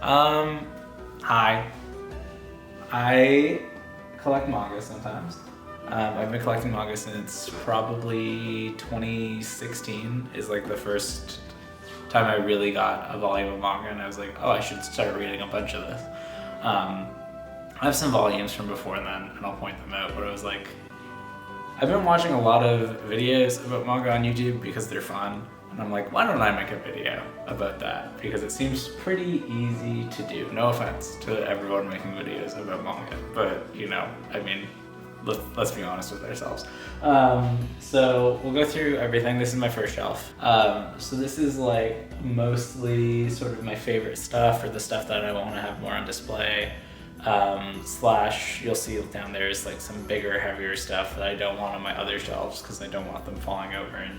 Hi. I collect manga sometimes. I've been collecting manga since probably 2016 is like the first time I really got a volume of manga, and I was like, oh, I should start reading a bunch of this. I have some volumes from before then, and I'll point them out, but I was like, I've been watching a lot of videos about manga on YouTube because they're fun, and I'm like, why don't I make a video about that? Because it seems pretty easy to do. No offense to everyone making videos about manga, but you know, I mean, let's be honest with ourselves. So we'll go through everything. This is my first shelf. So this is like mostly sort of my favorite stuff, or the stuff that I want to have more on display. Slash, you'll see down there is like some bigger, heavier stuff that I don't want on my other shelves because I don't want them falling over and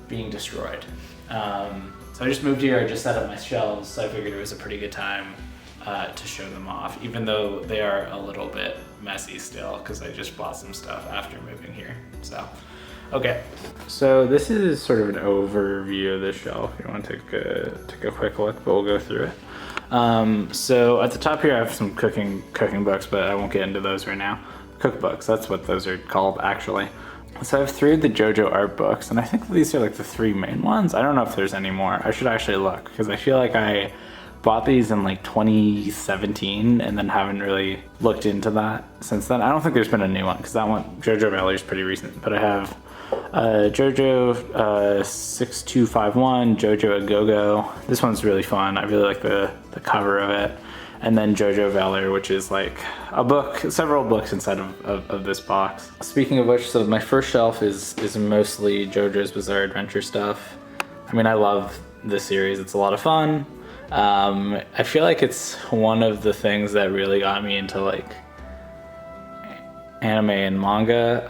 being destroyed. So I just moved here, I just set up my shelves, so I figured it was a pretty good time to show them off, even though they are a little bit messy still because I just bought some stuff after moving here. So, okay. So this is sort of an overview of this shelf. You want to take a quick look, but we'll go through it. So at the top here I have some cooking books, but I won't get into those right now. Cookbooks, that's what those are called actually. So I have 3 of the Jojo Art Books, and I think these are like the 3 main ones. I don't know if there's any more. I should actually look, because I feel like I bought these in like 2017 and then haven't really looked into that since then. I don't think there's been a new one, because that one, Jojo Valor, is pretty recent, but I have Jojo 6251, Jojo A Go-Go. This one's really fun. I really like the cover of it. And then Jojo Valor, which is like a book, several books inside of this box. Speaking of which, so my first shelf is mostly JoJo's Bizarre Adventure stuff. I mean, I love this series. It's a lot of fun. I feel like it's one of the things that really got me into like anime and manga.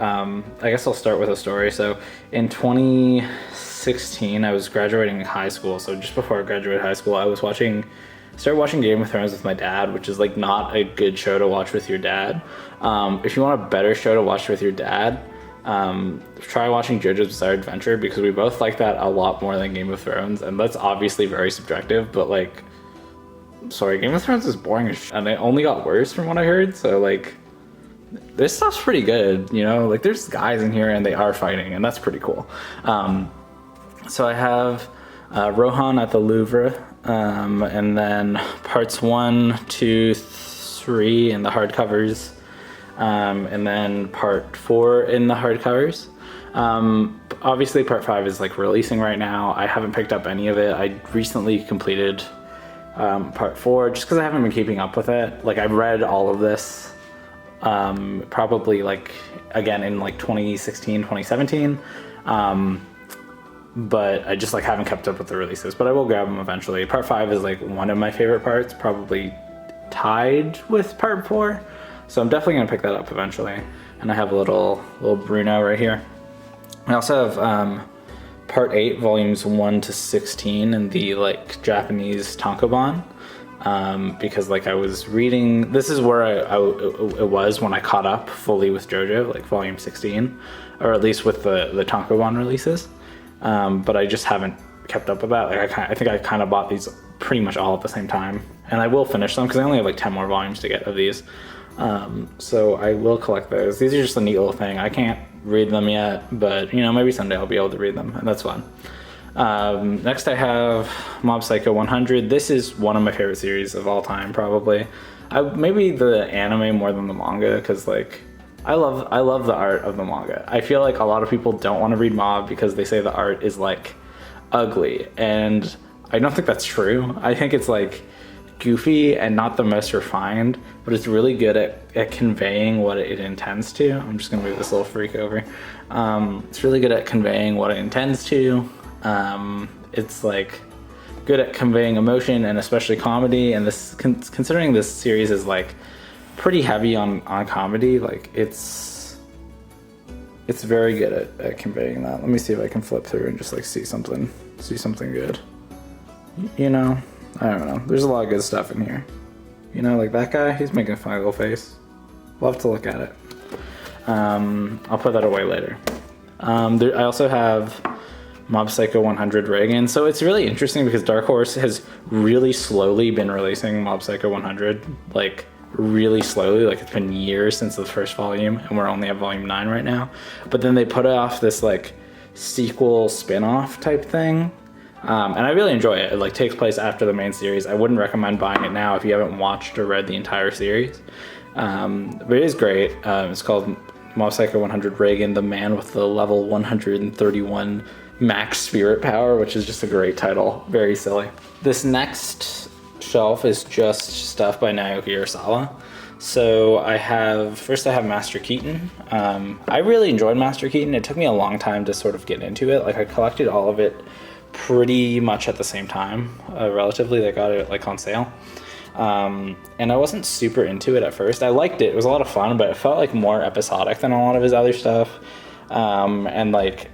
I guess I'll start with a story. So in 2016, I was graduating high school. So just before I graduated high school, I started watching Game of Thrones with my dad, which is like not a good show to watch with your dad. If you want a better show to watch with your dad, try watching JoJo's Bizarre Adventure, because we both like that a lot more than Game of Thrones, and that's obviously very subjective, but like, sorry, Game of Thrones is boring as shit, and it only got worse from what I heard, so like, this stuff's pretty good, you know, like there's guys in here and they are fighting, and that's pretty cool. So I have Rohan at the Louvre, and then parts 1, 2, 3 in the hardcovers, and then part 4 in the hardcovers. Obviously part 5 is like releasing right now. I haven't picked up any of it. I recently completed part 4 just because I haven't been keeping up with it. Like, I've read all of this probably like again in like 2016, 2017. But I just like haven't kept up with the releases, but I will grab them eventually. Part 5 is like one of my favorite parts, probably tied with part 4. So I'm definitely gonna pick that up eventually. And I have a little Bruno right here. I also have part 8, volumes 1 to 16 in the like Japanese tankobon. Because like I was reading, this is where it was when I caught up fully with JoJo, like volume 16, or at least with the tankobon releases. But I just haven't kept up with that. Like I think I kind of bought these pretty much all at the same time, and I will finish them because I only have like 10 more volumes to get of these. So I will collect those. These are just a neat little thing. I can't read them yet, but you know, maybe someday I'll be able to read them, and that's fun. Next I have Mob Psycho 100. This is one of my favorite series of all time, probably. Maybe the anime more than the manga, because like I love the art of the manga. I feel like a lot of people don't want to read Mob because they say the art is like ugly, and I don't think that's true. I think it's like goofy and not the most refined, but it's really good at conveying what it intends to. I'm just gonna move this little freak over. It's really good at conveying what it intends to. It's like good at conveying emotion and especially comedy, and this considering this series is like pretty heavy on comedy, like it's very good at conveying that. Let me see if I can flip through and just like see something good. You know, I don't know, there's a lot of good stuff in here. You know, like that guy, he's making a funny little face. Love to look at it. I'll put that away later. I also have Mob Psycho 100 Reagan. So it's really interesting because Dark Horse has really slowly been releasing Mob Psycho 100, like really slowly. Like it's been years since the first volume, and we're only at volume 9 right now. But then they put off this like sequel spin-off type thing. And I really enjoy it. It like takes place after the main series. I wouldn't recommend buying it now if you haven't watched or read the entire series. But it is great. It's called Mob Psycho 100 Reagan, the man with the level 131 max spirit power, which is just a great title. Very silly. This next shelf is just stuff by Naoki Urasawa. So I have Master Keaton. I really enjoyed Master Keaton. It took me a long time to sort of get into it. Like I collected all of it pretty much at the same time, relatively. They got it like on sale. And I wasn't super into it at first. I liked it. It was a lot of fun, but it felt like more episodic than a lot of his other stuff. And like,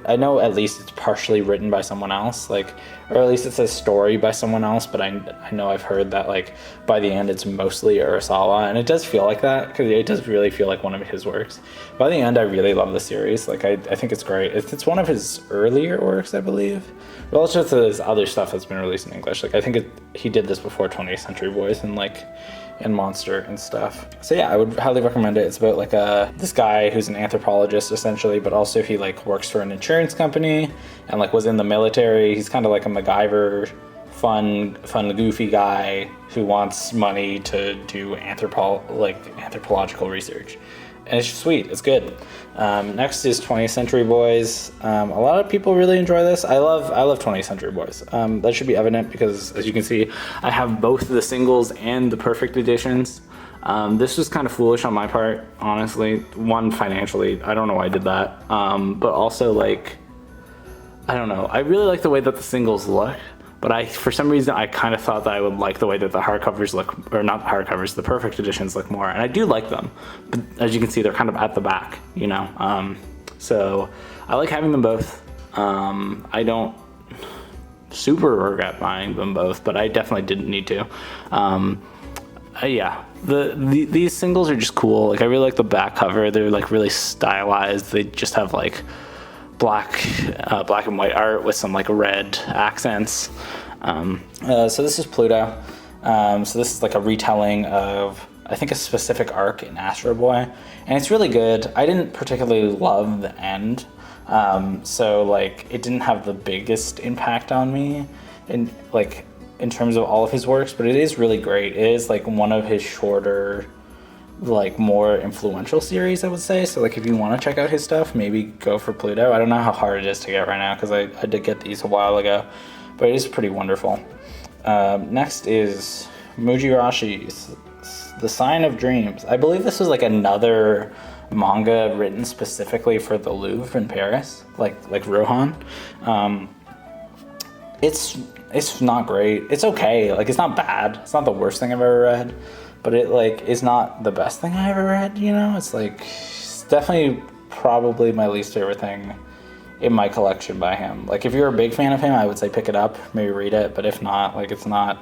I know at least it's partially written by someone else, like, or at least it's a story by someone else, but I know I've heard that like by the end it's mostly Urasawa, and it does feel like that because it does really feel like one of his works. By the end, I really love the series. Like I think it's great. It's one of his earlier works, I believe, relative to his other stuff that's been released in English. Like I think he did this before 20th Century Boys and Monster and stuff. So yeah, I would highly recommend it. It's about like this guy who's an anthropologist essentially, but also he like works for an insurance company and like was in the military. He's kind of like a MacGyver, fun goofy guy who wants money to do anthropological research. And it's just sweet. It's good. Next is 20th Century Boys. A lot of people really enjoy this. I love 20th Century Boys. That should be evident because, as you can see, I have both the singles and the perfect editions. This was kind of foolish on my part, honestly. One, financially. I don't know why I did that. But also, like, I don't know. I really like the way that the singles look. But for some reason, I kind of thought that I would like the way that the hardcovers look, or not the hardcovers, the perfect editions look more. And I do like them, but as you can see, they're kind of at the back, you know? So I like having them both. I don't super regret buying them both, but I definitely didn't need to. Yeah, these singles are just cool. Like I really like the back cover. They're like really stylized. They just have like black and white art with some like red accents. So this is Pluto. So this is like a retelling of, I think, a specific arc in Astro Boy, and it's really good. I didn't particularly love the end, so like it didn't have the biggest impact on me in terms of all of his works, but it is really great. It is like one of his shorter, like more influential series, I would say. So like if you want to check out his stuff, maybe go for Pluto. I don't know how hard it is to get right now because I did get these a while ago, but it is pretty wonderful. Next is Mujirashi, The Sign of Dreams. I believe this was like another manga written specifically for the Louvre in Paris, like Rohan. It's not great. It's okay. Like it's not bad. It's not the worst thing I've ever read. But it like is not the best thing I ever read, you know? It's definitely probably my least favorite thing in my collection by him. Like if you're a big fan of him, I would say pick it up, maybe read it, but if not, like it's not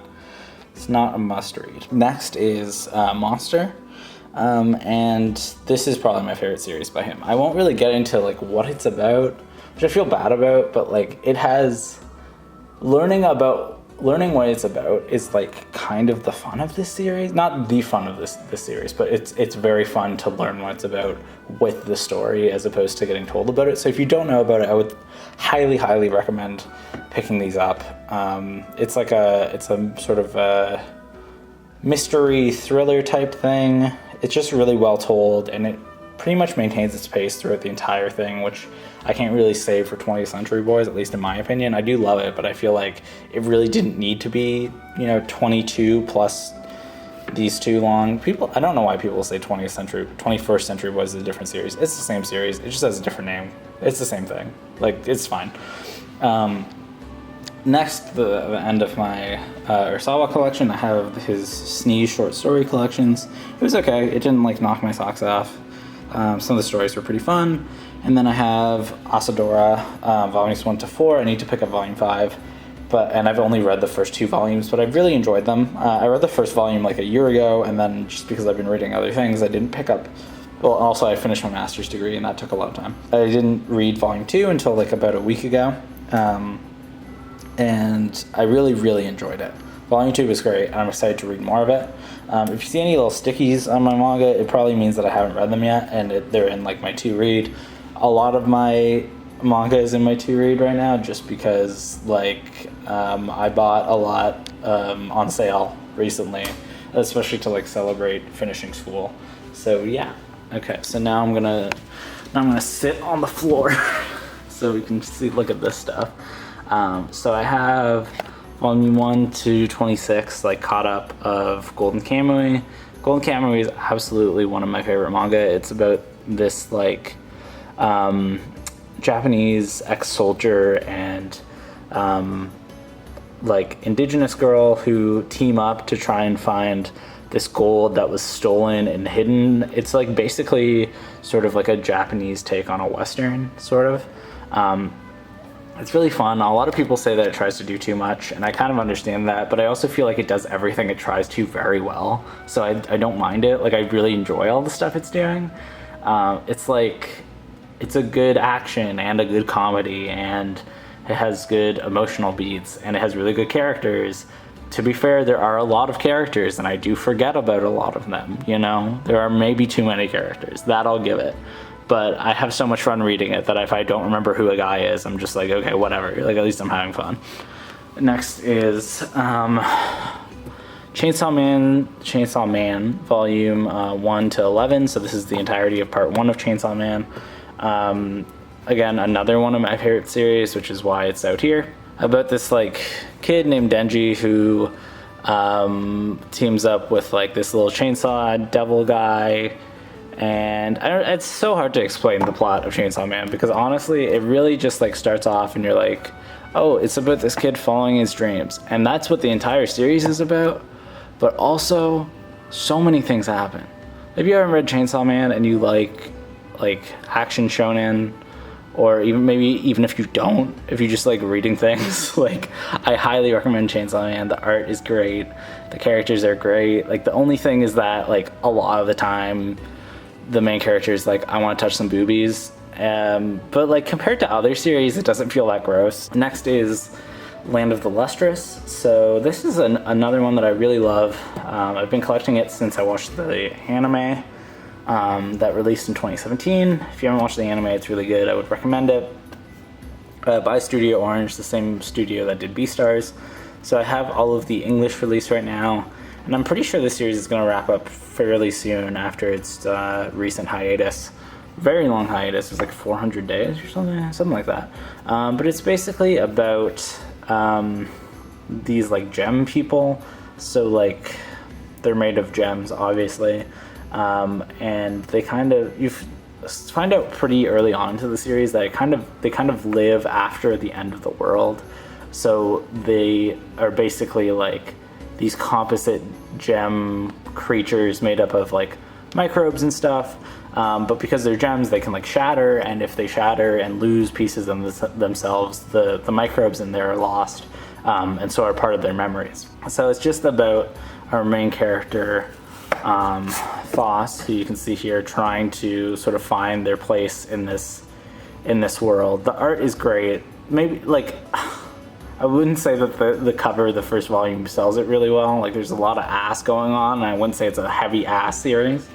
a must read. Next is Monster. And this is probably my favorite series by him. I won't really get into like what it's about, which I feel bad about, but like it has learning what it's about is like kind of the fun of this series. Not the fun of this series, but it's very fun to learn what it's about with the story as opposed to getting told about it. So if you don't know about it, I would highly recommend picking these up. It's a sort of a mystery thriller type thing. It's just really well told, and it pretty much maintains its pace throughout the entire thing, which I can't really say for 20th Century Boys, at least in my opinion. I do love it, but I feel like it really didn't need to be, 22 plus these two long. I don't know why people say 21st Century Boys is a different series. It's the same series, it just has a different name. It's the same thing. Like, it's fine. Next, the end of my Urasawa collection, I have his Sneeze short story collections. It was okay. It didn't like knock my socks off. Some of the stories were pretty fun. And then I have Asadora, volumes 1 to 4. I need to pick up volume 5. And I've only read the first 2 volumes, but I've really enjoyed them. I read the first volume like a year ago, and then just because I've been reading other things, I didn't pick up. Well, also I finished my master's degree, and that took a lot of time. I didn't read volume 2 until like about a week ago. and I really enjoyed it. Volume 2 was great, and I'm excited to read more of it. If you see any little stickies on my manga, it probably means that I haven't read them yet, and they're in like my to read. A lot of my manga is in my to read right now, just because like I bought a lot on sale recently, especially to like celebrate finishing school. So yeah. Okay, so now I'm gonna sit on the floor so we can look at this stuff. So I have volume 1 to 26 like caught up of Golden Kamuy. Golden Kamuy is absolutely one of my favorite manga. It's about this like Japanese ex-soldier and like indigenous girl who team up to try and find this gold that was stolen and hidden. It's like basically sort of like a Japanese take on a Western, sort of. It's really fun. A lot of people say that it tries to do too much, and I kind of understand that, but I also feel like it does everything it tries to very well. So I don't mind it. Like I really enjoy all the stuff it's doing. It's like, it's a good action and a good comedy, and it has good emotional beats, and it has really good characters. To be fair, there are a lot of characters, and I do forget about a lot of them, you know? There are maybe too many characters, that I'll give it. But I have so much fun reading it that if I don't remember who a guy is, I'm just like, okay, whatever. Like, at least I'm having fun. Next is Chainsaw Man, volume 1 to 11. So this is the entirety of part 1 of Chainsaw Man. Again, another one of my favorite series, which is why it's out here. About this like kid named Denji who teams up with like this little chainsaw devil guy, and it's so hard to explain the plot of Chainsaw Man, because honestly it really just like starts off and you're like, oh, it's about this kid following his dreams, and that's what the entire series is about. But also so many things happen. Have you ever read Chainsaw Man and you like action shonen, or even if you don't, if you just like reading things, like I highly recommend Chainsaw Man. The art is great, the characters are great. Like the only thing is that like a lot of the time the main character is like, I want to touch some boobies, but like compared to other series it doesn't feel that gross. Next is Land of the Lustrous. So this is another one that I really love. I've been collecting it since I watched the anime that released in 2017. If you haven't watched the anime, it's really good. I would recommend it. By Studio Orange, the same studio that did Beastars. So I have all of the English release right now, and I'm pretty sure this series is going to wrap up fairly soon after its recent hiatus. Very long hiatus. It was like 400 days or something like that. But it's basically about these like gem people. So like they're made of gems, obviously. And they you find out pretty early on into the series that they kind of live after the end of the world. So they are basically like these composite gem creatures made up of like microbes and stuff. But because they're gems, they can like shatter, and if they shatter and lose pieces of themselves, the microbes in there are lost, and so are part of their memories. So it's just about our main character, Foss, who you can see here, trying to sort of find their place in this world. The art is great. Maybe like I wouldn't say that the cover of the first volume sells it really well. Like there's a lot of ass going on, and I wouldn't say it's a heavy ass series.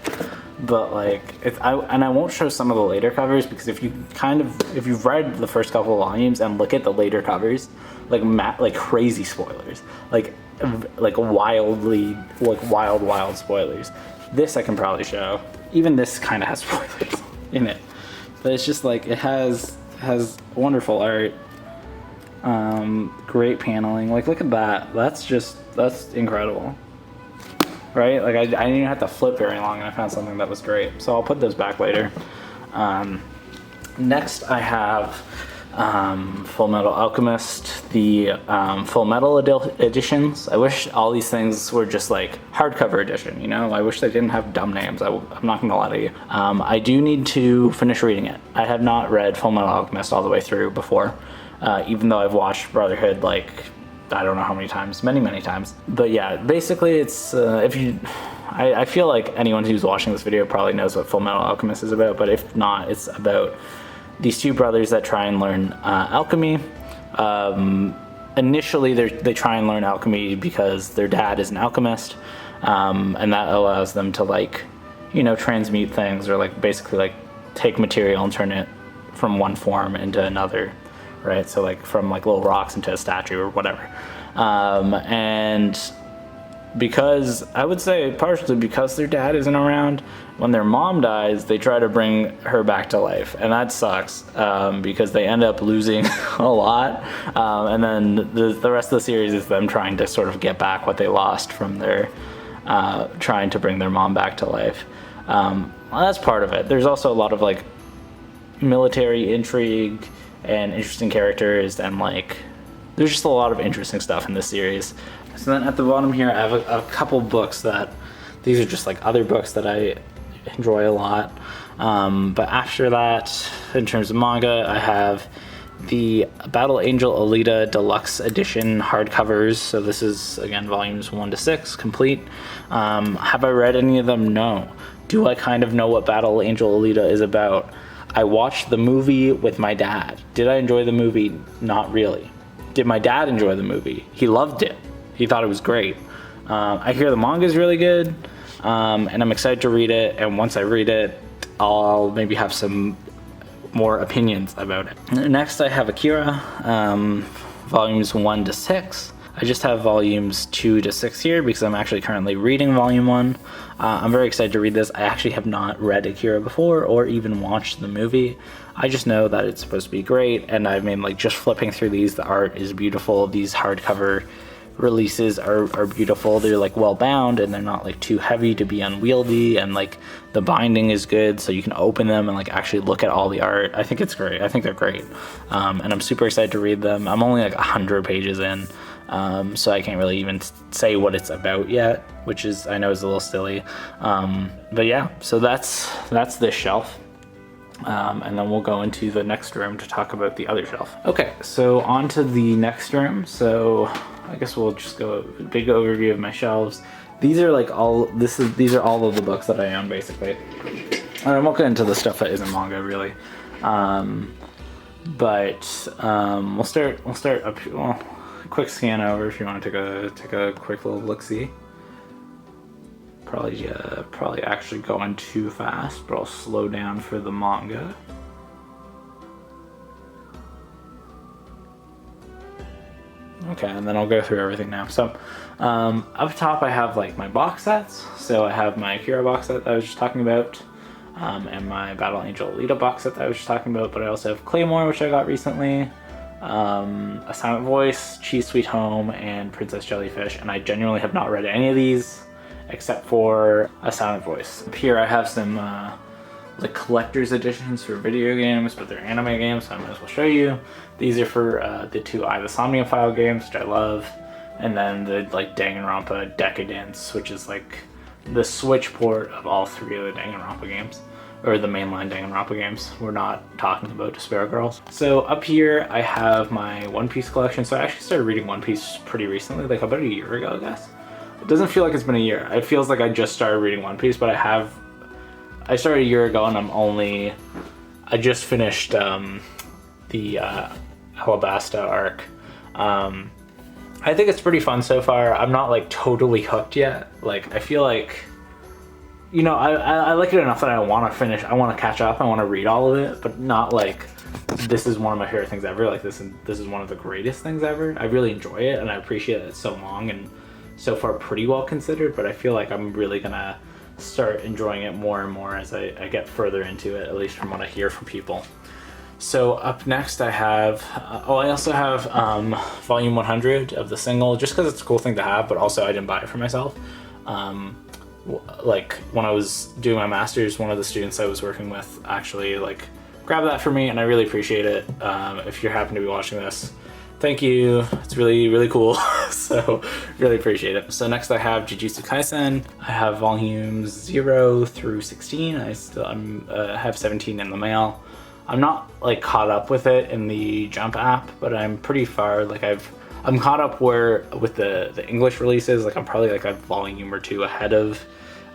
But like I won't show some of the later covers, because if you've read the first couple of volumes and look at the later covers, like crazy spoilers, like wild spoilers. This I can probably show. Even this kind of has spoilers in it, but it's just like it has wonderful art, great paneling. Like look at that. That's incredible. Right? Like I didn't even have to flip very long, and I found something that was great. So I'll put those back later. Next I have Full Metal Alchemist, the Full Metal editions. I wish all these things were just like hardcover edition, you know? I wish they didn't have dumb names. I'm not gonna lie to you. I do need to finish reading it. I have not read Full Metal Alchemist all the way through before, even though I've watched Brotherhood like I don't know how many times, many times. But yeah, basically it's, I feel like anyone who's watching this video probably knows what Full Metal Alchemist is about, but if not, it's about these two brothers that try and learn alchemy. Initially they try and learn alchemy because their dad is an alchemist, and that allows them to like, you know, transmute things, or like basically like take material and turn it from one form into another, right? So like from like little rocks into a statue or whatever. And because I would say partially because their dad isn't around, when their mom dies, they try to bring her back to life, and that sucks, because they end up losing a lot, and then the rest of the series is them trying to sort of get back what they lost from their trying to bring their mom back to life. Well, that's part of it. There's also a lot of like military intrigue and interesting characters, and like there's just a lot of interesting stuff in this series. So then at the bottom here, I have a couple books that, these are just like other books that I enjoy a lot. But after that, in terms of manga, I have the Battle Angel Elita Deluxe Edition hardcovers. So this is, again, volumes 1 to 6, complete. Have I read any of them? No. Do I kind of know what Battle Angel Elita is about? I watched the movie with my dad. Did I enjoy the movie? Not really. Did my dad enjoy the movie? He loved it. He thought it was great. I hear the manga is really good, and I'm excited to read it, and once I read it, I'll maybe have some more opinions about it. Next I have Akira, volumes 1 to 6. I just have volumes 2 to 6 here because I'm actually currently reading volume 1. I'm very excited to read this. I actually have not read Akira before or even watched the movie. I just know that it's supposed to be great, and I mean, like, just flipping through these, the art is beautiful. These hardcover releases are beautiful. They're like well bound, and they're not like too heavy to be unwieldy, and like the binding is good, so you can open them and like actually look at all the art. I think it's great. I think they're great, and I'm super excited to read them. I'm only like 100 pages in, so I can't really even say what it's about yet, which is, I know, is a little silly, but yeah, so that's this shelf. And then we'll go into the next room to talk about the other shelf. Okay, so on to the next room. So I guess we'll just go a big overview of my shelves. These are like these are all of the books that I own, basically. And I won't get into the stuff that isn't manga, really. But we'll start up here. Well, quick scan over if you want to take a quick little look-see. Probably actually going too fast, but I'll slow down for the manga. Okay, and then I'll go through everything now. So up top I have like my box sets. So I have my Akira box set that I was just talking about, and my Battle Angel Elita box set that I was just talking about, but I also have Claymore, which I got recently, A Silent Voice, Cheese Sweet Home, and Princess Jellyfish, and I genuinely have not read any of these except for A Silent Voice. Up here I have some like collector's editions for video games, but they're anime games, so I might as well show you. These are for the two I, the Somniophile games, which I love, and then the like Danganronpa Decadence, which is like the Switch port of all three of the Danganronpa games, or the mainline Danganronpa games. We're not talking about Despair Girls. So up here I have my One Piece collection. So I actually started reading One Piece pretty recently, like about a year ago, I guess. It doesn't feel like it's been a year. It feels like I just started reading One Piece, but I started a year ago, and I just finished the Alabasta arc. I think it's pretty fun so far. I'm not like totally hooked yet. Like, I feel like, you know, I like it enough that I want to finish. I want to catch up. I want to read all of it, but not like this is one of my favorite things ever. Like this is one of the greatest things ever. I really enjoy it, and I appreciate that it's so long and so far pretty well considered, but I feel like I'm really gonna start enjoying it more and more as I get further into it, at least from what I hear from people. So up next I have, I also have volume 100 of the single, just because it's a cool thing to have, but also I didn't buy it for myself. Like when I was doing my master's, one of the students I was working with actually like grabbed that for me, and I really appreciate it. If you happen to be watching this, thank you. It's really, really cool. So really appreciate it. So next I have Jujutsu Kaisen. I have volumes 0 through 16. I have 17 in the mail. I'm not like caught up with it in the Jump app, but I'm pretty far. Like I'm caught up with the English releases. Like I'm probably like a volume or two ahead of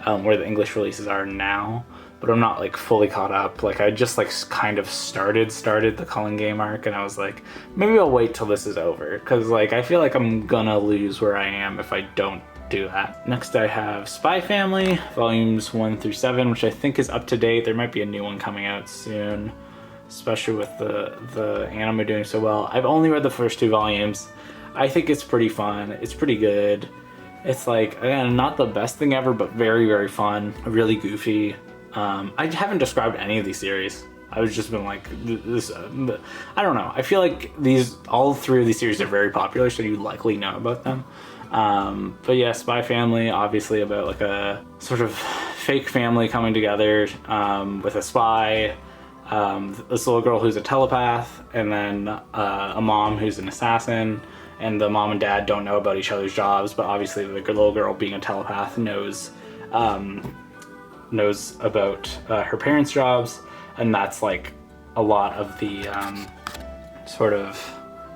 where the English releases are now. but I'm not like fully caught up. Like I just like kind of started the Cullen game arc, and I was like, maybe I'll wait till this is over, because like I feel like I'm gonna lose where I am if I don't do that. Next I have Spy Family, volumes 1 through 7, which I think is up to date. There might be a new one coming out soon, especially with the anime doing so well. I've only read the first 2 volumes. I think it's pretty fun. It's pretty good. It's like, again, not the best thing ever, but very, very fun, really goofy. I haven't described any of these series. I've just been like, this, I don't know. I feel like all 3 of these series are very popular, so you likely know about them. But yeah, Spy Family, obviously about like a sort of fake family coming together with a spy, this little girl who's a telepath, and then a mom who's an assassin. And the mom and dad don't know about each other's jobs, but obviously the little girl, being a telepath, knows about her parents' jobs, and that's like a lot of the sort of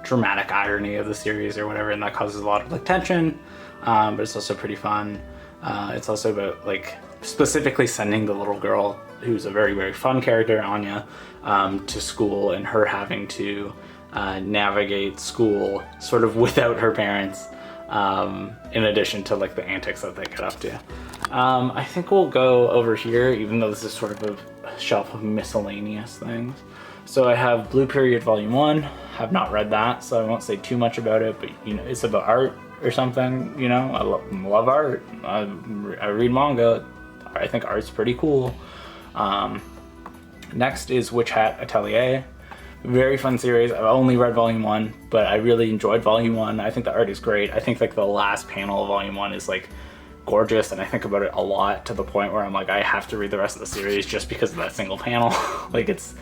dramatic irony of the series or whatever, and that causes a lot of like tension, but it's also pretty fun. It's also about like specifically sending the little girl, who's a very, very fun character, Anya, to school, and her having to navigate school sort of without her parents, in addition to like the antics that they get up to. I think we'll go over here, even though this is sort of a shelf of miscellaneous things. So I have Blue Period Volume 1. Have not read that, so I won't say too much about it, but you know, it's about art or something, you know. I love art. I read manga. I think art's pretty cool. Next is Witch Hat Atelier. Very fun series. I've only read Volume 1, but I really enjoyed Volume 1. I think the art is great. I think like the last panel of Volume 1 is like gorgeous, and I think about it a lot, to the point where I'm like, I have to read the rest of the series just because of that single panel. Like it's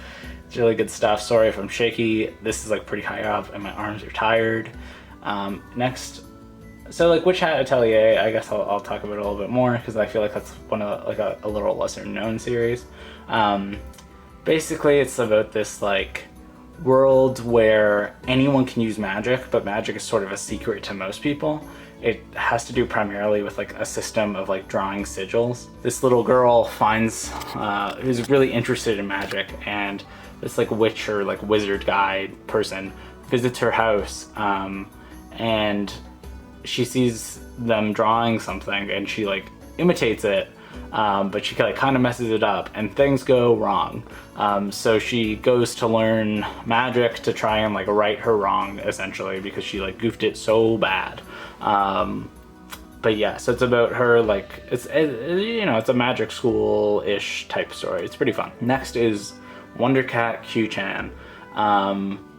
really good stuff. Sorry if I'm shaky. This is like pretty high up and my arms are tired. Next, so like Witch Hat Atelier, I guess I'll talk about it a little bit more, because I feel like that's one of like a little lesser known series. Basically it's about this like world where anyone can use magic, but magic is sort of a secret to most people. It has to do primarily with like a system of like drawing sigils. This little girl finds, who's really interested in magic, and this like witch or like wizard guy person visits her house, and she sees them drawing something, and she like imitates it, but she like kind of messes it up, and things go wrong. So she goes to learn magic to try and like right her wrong, essentially, because she like goofed it so bad. But yeah, so it's about her, like, you know, it's a magic school-ish type story. It's pretty fun. Next is Wonder Cat Q-chan.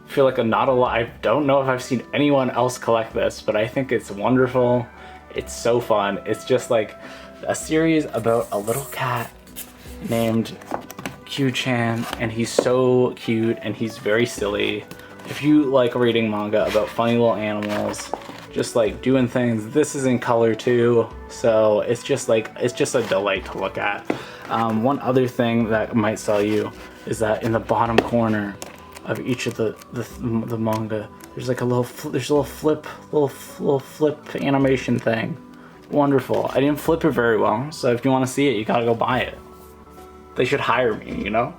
Feel like I don't know if I've seen anyone else collect this, but I think it's wonderful. It's so fun. It's just like a series about a little cat named Q-chan, and he's so cute and he's very silly. If you like reading manga about funny little animals, just like doing things, this is in color too, so it's just a delight to look at. One other thing that might sell you is that in the bottom corner of each of the manga, there's like a little flip animation thing. Wonderful. I didn't flip it very well, so if you want to see it, you gotta go buy it. They should hire me, you know?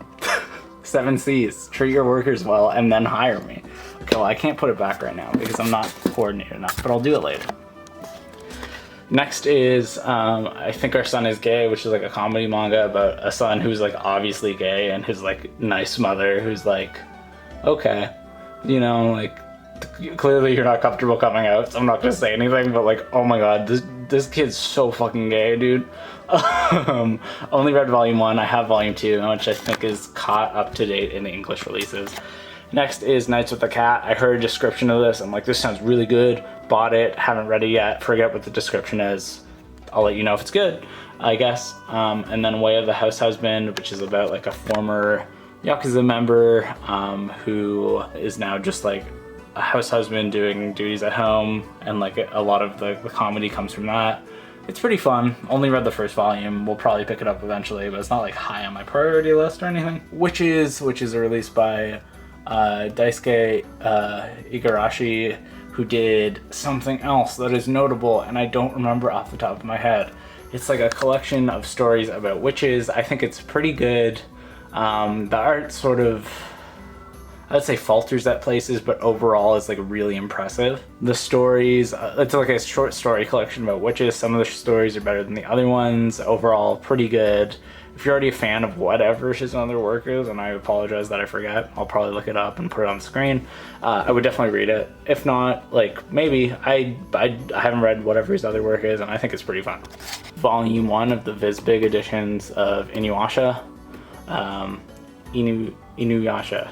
7 C's. Treat your workers well and then hire me. Okay, well, I can't put it back right now because I'm not coordinated enough, but I'll do it later. Next is I Think Our Son Is Gay, which is like a comedy manga about a son who's like obviously gay, and his like nice mother who's like, okay, you know, like clearly you're not comfortable coming out, so I'm not gonna say anything, but like, oh my god, this kid's so fucking gay, dude. Only read Volume 1, I have Volume 2, which I think is caught up to date in the English releases. Next is Nights with the Cat. I heard a description of this, I'm like, this sounds really good, bought it, haven't read it yet, forget what the description is. I'll let you know if it's good, I guess. And then Way of the House Husband, which is about like a former Yakuza member who is now just like a house husband doing duties at home, and like a lot of the comedy comes from that. It's pretty fun. Only read the first volume. We'll probably pick it up eventually, but it's not like high on my priority list or anything. Witches, which is released by Daisuke Igarashi, who did something else that is notable, and I don't remember off the top of my head. It's like a collection of stories about witches. I think it's pretty good. The art sort of, I would say, falters at places, but overall is like really impressive. The stories, it's like a short story collection about witches. Some of the stories are better than the other ones. Overall, pretty good. If you're already a fan of whatever his other work is, and I apologize that I forget, I'll probably look it up and put it on the screen. I would definitely read it. If not, like, maybe. I haven't read whatever his other work is, and I think it's pretty fun. Volume 1 of the Vizbig editions of Inuyasha. Inuyasha.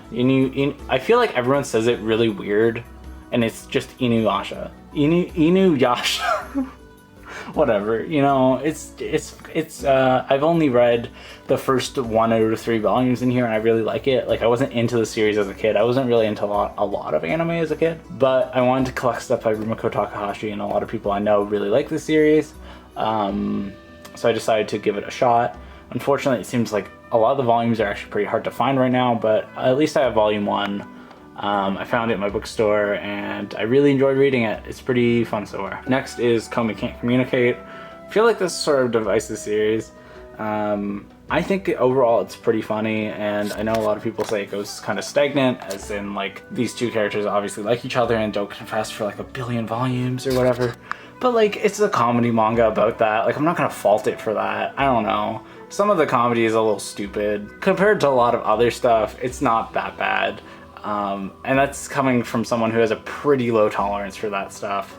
I feel like everyone says it really weird, and it's just Inuyasha. Inuyasha. Whatever, you know, it's I've only read the first 1 out of 3 volumes in here, and I really like it. Like, I wasn't into the series as a kid. I wasn't really into a lot of anime as a kid, but I wanted to collect stuff by Rumiko Takahashi, and a lot of people I know really like the series. So I decided to give it a shot. Unfortunately, it seems like a lot of the volumes are actually pretty hard to find right now, but at least I have volume 1. I found it in my bookstore, and I really enjoyed reading it. It's pretty fun so far. Next is Komi Can't Communicate. I feel like this sort of divides the series. I think overall it's pretty funny, and I know a lot of people say it goes kind of stagnant, as in, like, these two characters obviously like each other and don't confess for like 1 billion volumes or whatever. But, like, it's a comedy manga about that. Like, I'm not gonna fault it for that. I don't know. Some of the comedy is a little stupid. Compared to a lot of other stuff, it's not that bad. And that's coming from someone who has a pretty low tolerance for that stuff.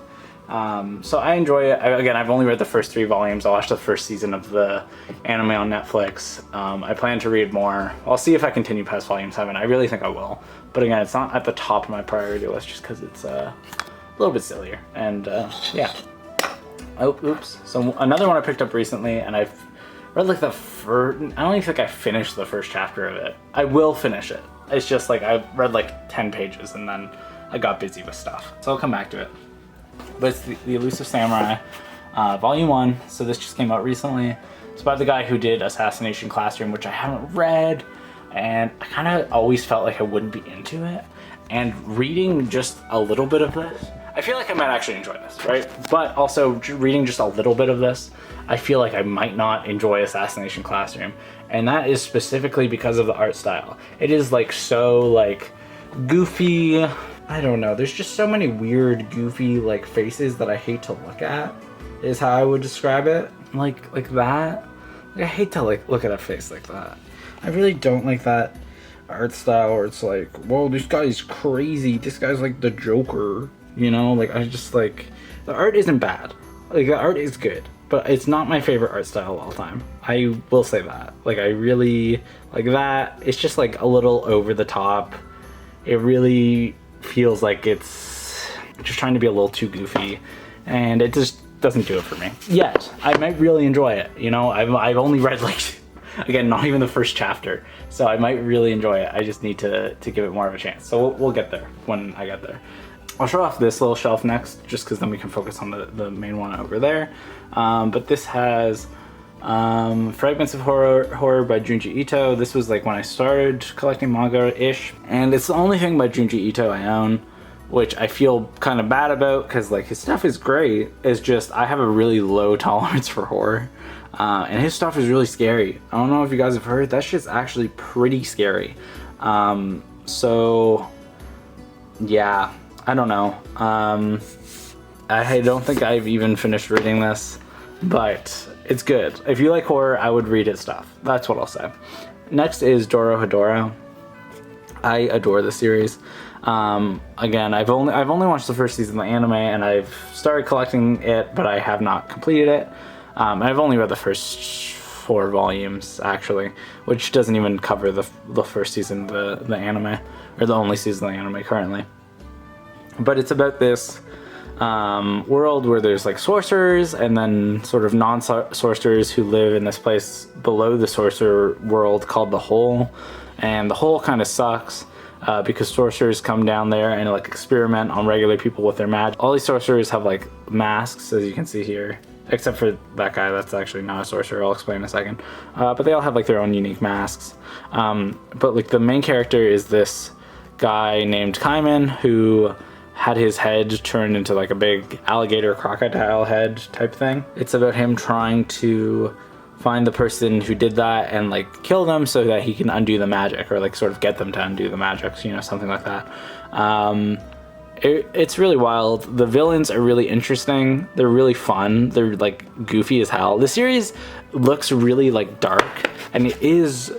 So I enjoy it. Again, I've only read the first 3 volumes. I watched the first season of the anime on Netflix. I plan to read more. I'll see if I continue past volume 7. I really think I will. But again, it's not at the top of my priority list just because it's a little bit sillier. And yeah. Oh, oops. So another one I picked up recently, and I've read like the first, I don't even think I finished the first chapter of it. I will finish it. It's just like I read like 10 pages and then I got busy with stuff. So I'll come back to it. But it's the Elusive Samurai, volume 1. So this just came out recently. It's by the guy who did Assassination Classroom, which I haven't read. And I kind of always felt like I wouldn't be into it. And reading just a little bit of this, I feel like I might actually enjoy this, right? But also reading just a little bit of this, I feel like I might not enjoy Assassination Classroom. And that is specifically because of the art style. It is like so like goofy. I don't know. There's just so many weird, goofy like faces that I hate to look at, is how I would describe it. Like that. Like, I hate to like look at a face like that. I really don't like that art style where it's like, whoa, this guy's crazy. This guy's like the Joker. You know, like, I just like, the art isn't bad. Like, the art is good, but it's not my favorite art style of all time. I will say that. Like, I really like that. It's just like a little over the top. It really feels like it's just trying to be a little too goofy, and it just doesn't do it for me. Yet, I might really enjoy it. You know, I've only read like, again, not even the first chapter, so I might really enjoy it. I just need to give it more of a chance. So we'll get there when I get there. I'll show off this little shelf next, just because then we can focus on the main one over there. But this has Fragments of Horror by Junji Ito. This was like when I started collecting manga-ish, and it's the only thing by Junji Ito I own, which I feel kind of bad about, because like his stuff is great. It's just I have a really low tolerance for horror, and his stuff is really scary. I don't know if you guys have heard, that shit's actually pretty scary. So yeah. I don't know. I don't think I've even finished reading this, but it's good. If you like horror, I would read his stuff. That's what I'll say. Next is Dorohedoro. I adore the series. Again, I've only watched the first season of the anime, and I've started collecting it, but I have not completed it. I've only read the first 4 volumes actually, which doesn't even cover the first season of the anime, or the only season of the anime currently. But it's about this world where there's like sorcerers and then sort of non-sorcerers who live in this place below the sorcerer world called the Hole. And the Hole kind of sucks because sorcerers come down there and like experiment on regular people with their magic. All these sorcerers have like masks, as you can see here, except for that guy. That's actually not a sorcerer. I'll explain in a second. But they all have like their own unique masks. But like the main character is this guy named Kaiman who had his head turned into like a big alligator crocodile head type thing. It's about him trying to find the person who did that and like kill them so that he can undo the magic, or like sort of get them to undo the magic, you know, something like that. It's really wild. The villains are really interesting. They're really fun. They're like goofy as hell. The series looks really like dark, and it is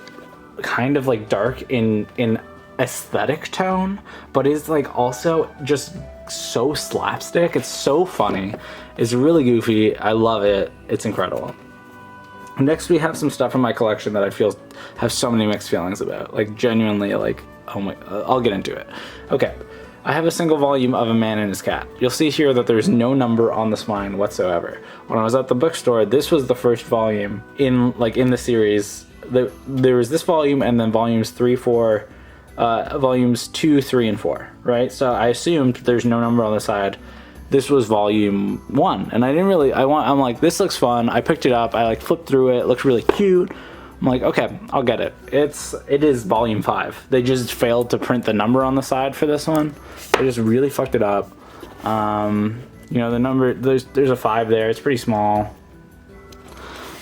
kind of like dark in aesthetic tone, but is like also just so slapstick. It's so funny. It's really goofy. I love it. It's incredible. Next, we have some stuff in my collection that I feel have so many mixed feelings about. Like genuinely, like, oh my, I'll get into it. Okay. I have a single volume of A Man and His Cat. You'll see here that there's no number on the spine whatsoever. When I was at the bookstore, this was the first volume in the series. There was this volume and then volumes 2, 3, and 4, right? So I assumed there's no number on the side. This was volume 1, and I didn't really, I'm like, this looks fun. I picked it up, I like flipped through it looks really cute. I'm like, okay, I'll get it. It is volume 5. They just failed to print the number on the side for this one. They just really fucked it up. You know, the number, there's a 5 there. It's pretty small.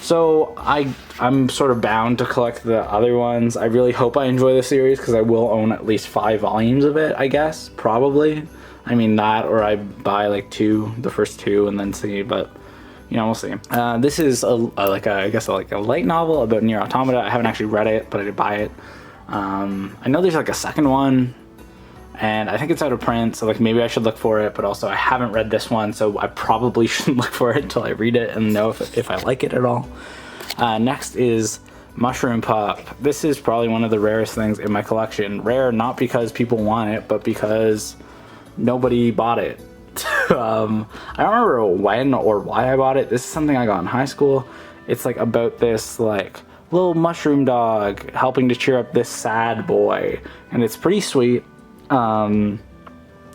So I'm sort of bound to collect the other ones. I really hope I enjoy the series because I will own at least 5 volumes of it, I guess, probably. I mean that, or I buy like the first 2 and then see, but you know, we'll see. This is a light novel about Nier Automata. I haven't actually read it, but I did buy it. I know there's like a second one, and I think it's out of print, so like maybe I should look for it, but also I haven't read this one, so I probably shouldn't look for it until I read it and know if I like it at all. Next is Mushroom Pup. This is probably one of the rarest things in my collection. Rare not because people want it, but because nobody bought it. I don't remember when or why I bought it. This is something I got in high school. It's like about this like little mushroom dog helping to cheer up this sad boy, and it's pretty sweet.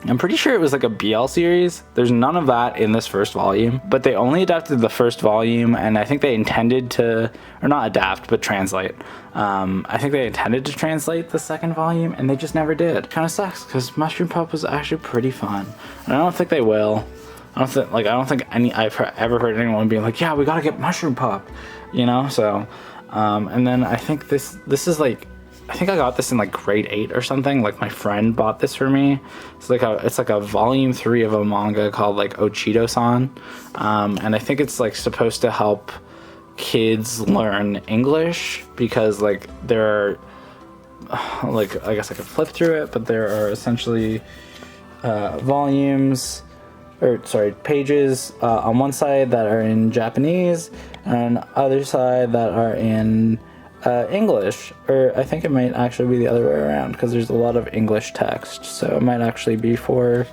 I'm pretty sure it was like a BL series. There's none of that in this first volume, but they only adapted the first volume, and I think they intended to, or not adapt, but translate. I think they intended to translate the second volume, and they just never did. Kind of sucks, because Mushroom Pup was actually pretty fun, and I don't think they will. I don't think I've ever heard anyone being like, yeah, we gotta get Mushroom Pup, you know. So, and then I think this is like, I think I got this in like grade 8 or something. Like my friend bought this for me. It's like a volume 3 of a manga called like Ochido-san, and I think it's like supposed to help kids learn English, because like there are like, I guess I could flip through it, but there are essentially pages on one side that are in Japanese and other side that are in English, or I think it might actually be the other way around, because there's a lot of English text, so it might actually be for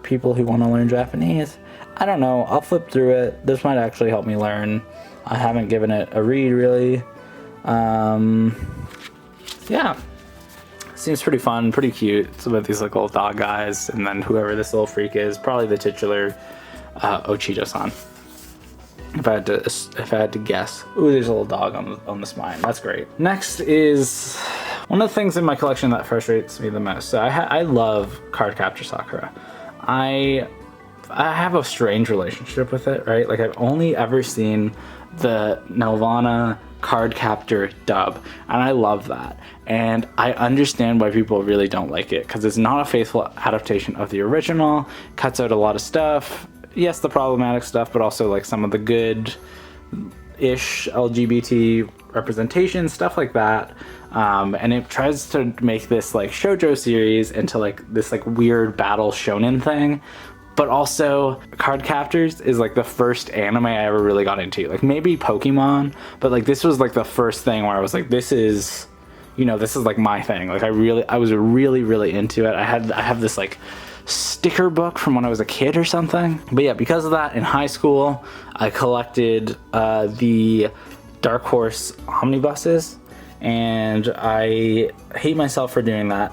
people who want to learn Japanese. I don't know, I'll flip through it. This might actually help me learn. I haven't given it a read really. Yeah, seems pretty fun, pretty cute. It's about these like little dog guys, and then whoever this little freak is, probably the titular Ochido-san. If I had to guess. Ooh, there's a little dog on the spine. That's great. Next is one of the things in my collection that frustrates me the most. So I love Cardcaptor Sakura. I have a strange relationship with it, right? Like I've only ever seen the Nelvana Cardcaptor dub, and I love that. And I understand why people really don't like it, because it's not a faithful adaptation of the original. Cuts out a lot of stuff. Yes, the problematic stuff, but also like some of the good-ish LGBT representation, stuff like that. And it tries to make this like shoujo series into like this like weird battle shonen thing. But also, Cardcaptors is like the first anime I ever really got into. Like maybe Pokemon, but like this was like the first thing where I was like, this is, you know, this is like my thing. Like I was really into it. I have this like sticker book from when I was a kid or something. But yeah, because of that, in high school, I collected the Dark Horse omnibuses, and I hate myself for doing that.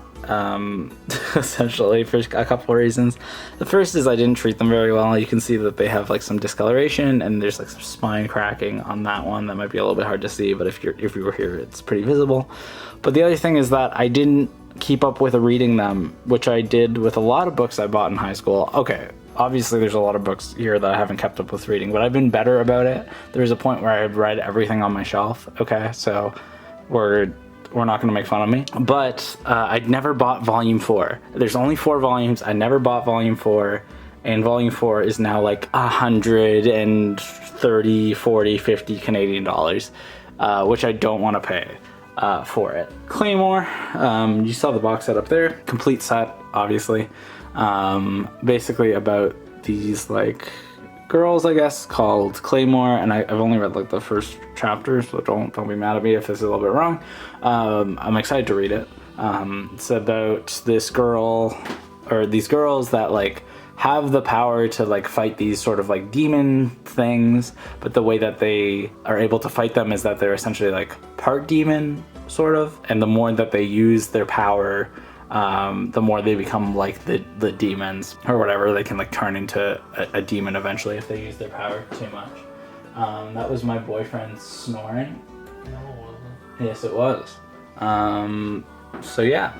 essentially, for a couple of reasons. The first is I didn't treat them very well. You can see that they have like some discoloration, and there's like some spine cracking on that one that might be a little bit hard to see, but if you were here, it's pretty visible. But the other thing is that I didn't keep up with reading them, which I did with a lot of books I bought in high school. Okay, obviously there's a lot of books here that I haven't kept up with reading, but I've been better about it. There was a point where I had read everything on my shelf. Okay, so we're not going to make fun of me. But I'd never bought volume 4. There's only 4 volumes. I never bought volume 4. And volume 4 is now like 130, 40, 50 Canadian dollars, which I don't want to pay for it. Claymore, you saw the box set up there. Complete set, obviously. Basically about these like girls, I guess, called Claymore, and I've only read like the first chapter, so don't be mad at me if this is a little bit wrong. I'm excited to read it. It's about this girl, or these girls that like have the power to like fight these sort of like demon things, but the way that they are able to fight them is that they're essentially like part demon, sort of, and the more that they use their power, the more they become like the demons or whatever. They can like turn into a demon eventually if they use their power too much. That was my boyfriend snoring. No, it wasn't. Yes, it was. So yeah.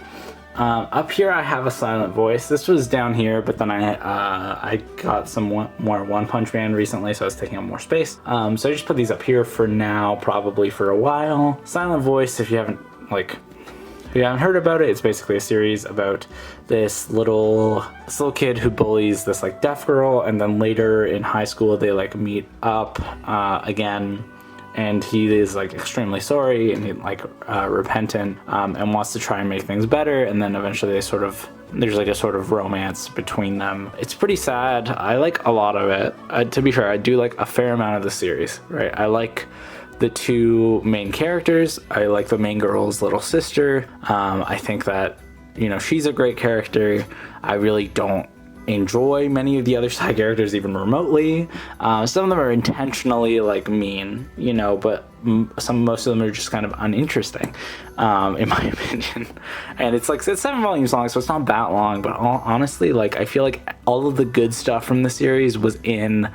Up here I have a silent voice. This was down here, but then I got some more One Punch Man recently, so I was taking up more space. So I just put these up here for now, probably for a while. Silent voice, if you haven't heard about it, it's basically a series about this little kid who bullies this like deaf girl, and then later in high school they like meet up again, and he is like extremely sorry and he like repentant, and wants to try and make things better, and then eventually there's like a sort of romance between them. It's pretty sad. I like a lot of it. To be fair, I do like a fair amount of the series, right? I like the 2 main characters. I like the main girl's little sister. I think that, she's a great character. I really don't enjoy many of the other side characters even remotely. Some of them are intentionally like mean, but most of them are just kind of uninteresting, in my opinion. And it's 7 volumes long, so it's not that long, but honestly, like, I feel like all of the good stuff from the series was in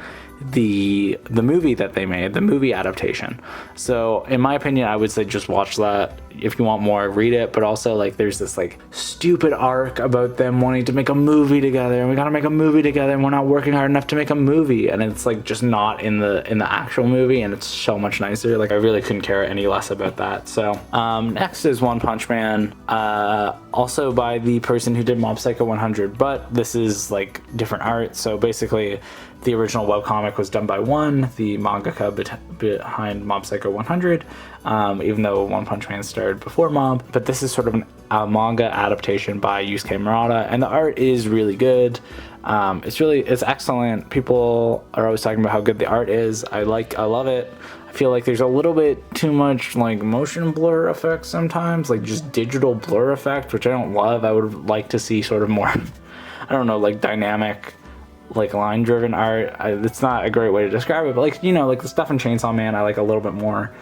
the movie that they made, the movie adaptation. So in my opinion, I would say just watch that. If you want more, read it. But also, like, there's this like stupid arc about them wanting to make a movie together, and we gotta make a movie together, and we're not working hard enough to make a movie, and it's like just not in the actual movie, and it's so much nicer. Like, I really couldn't care any less about that. So next is One Punch Man, also by the person who did Mob Psycho 100, but this is like different art. So basically, the original webcomic was done by One, the mangaka behind Mob Psycho 100, even though One Punch Man started before Mob. But this is sort of a manga adaptation by Yusuke Murata, and the art is really good. It's excellent. People are always talking about how good the art is. I love it. I feel like there's a little bit too much like motion blur effects sometimes, like just digital blur effect, which I don't love. I would like to see sort of more, I don't know, like dynamic, like line driven art. It's not a great way to describe it, but like, like the stuff in Chainsaw Man I like a little bit more.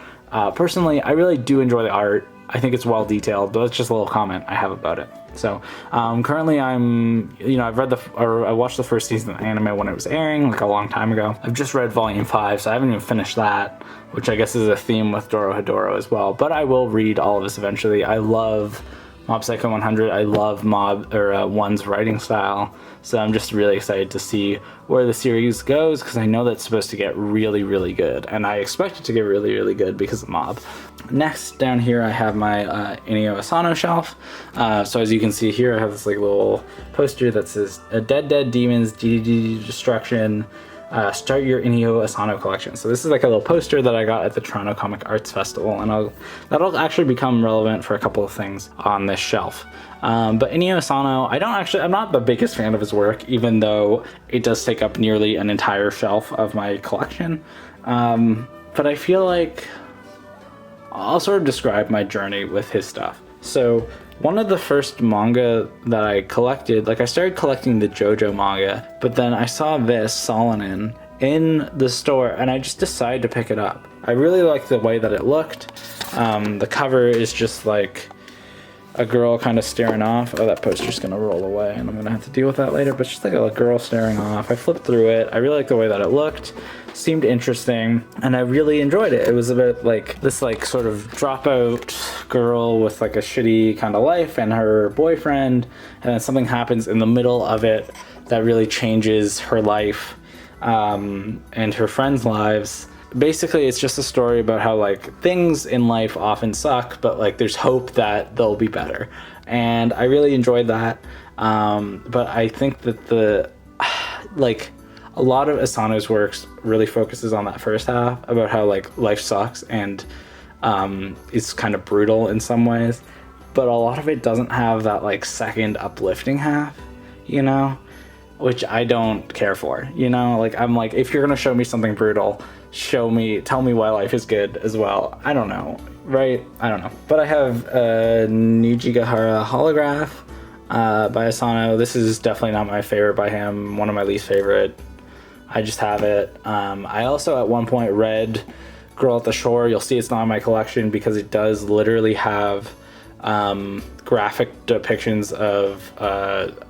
Personally, I really do enjoy the art. I think it's well detailed, but that's just a little comment I have about it. So currently I watched the first season of the anime when it was airing, like a long time ago. I've just read volume 5, so I haven't even finished that, which I guess is a theme with Dorohedoro as well. But I will read all of this eventually. I love Mob Psycho 100. I love One's writing style. So I'm just really excited to see where the series goes, because I know that's supposed to get really, really good. And I expect it to get really, really good because of Mob. Next, down here, I have my Inio Asano shelf. So as you can see here, I have this like little poster that says Dead Demons, DDD Destruction, start your Inio Asano collection. So this is like a little poster that I got at the Toronto Comic Arts Festival, and that'll actually become relevant for a couple of things on this shelf. But Inio Asano, I'm not the biggest fan of his work, even though it does take up nearly an entire shelf of my collection. But I feel like I'll sort of describe my journey with his stuff. So one of the first manga that I collected, like I started collecting the Jojo manga, but then I saw this Solanin in the store and I just decided to pick it up. I really liked the way that it looked. The cover is just like a girl kind of staring off. Oh, that poster's gonna roll away and I'm gonna have to deal with that later, but just like a girl staring off. I flipped through it. I really liked the way that it looked. Seemed interesting, and I really enjoyed it. It was about like this like sort of dropout girl with like a shitty kind of life and her boyfriend, and then something happens in the middle of it that really changes her life and her friends' lives. Basically, it's just a story about how like things in life often suck, but like there's hope that they'll be better. And I really enjoyed that. But I think that the like a lot of Asano's works really focuses on that first half about how like life sucks and it's kind of brutal in some ways, but a lot of it doesn't have that like second uplifting half, you know, which I don't care for, you know. Like I'm like, if you're gonna show me something brutal, tell me why life is good as well. I don't know, right? I don't know. But I have Nijigahara Holograph by Asano. This is definitely not my favorite by him, one of my least favorite. I just have it. I also at one point read Girl at the Shore. You'll see it's not in my collection because it does literally have graphic depictions of,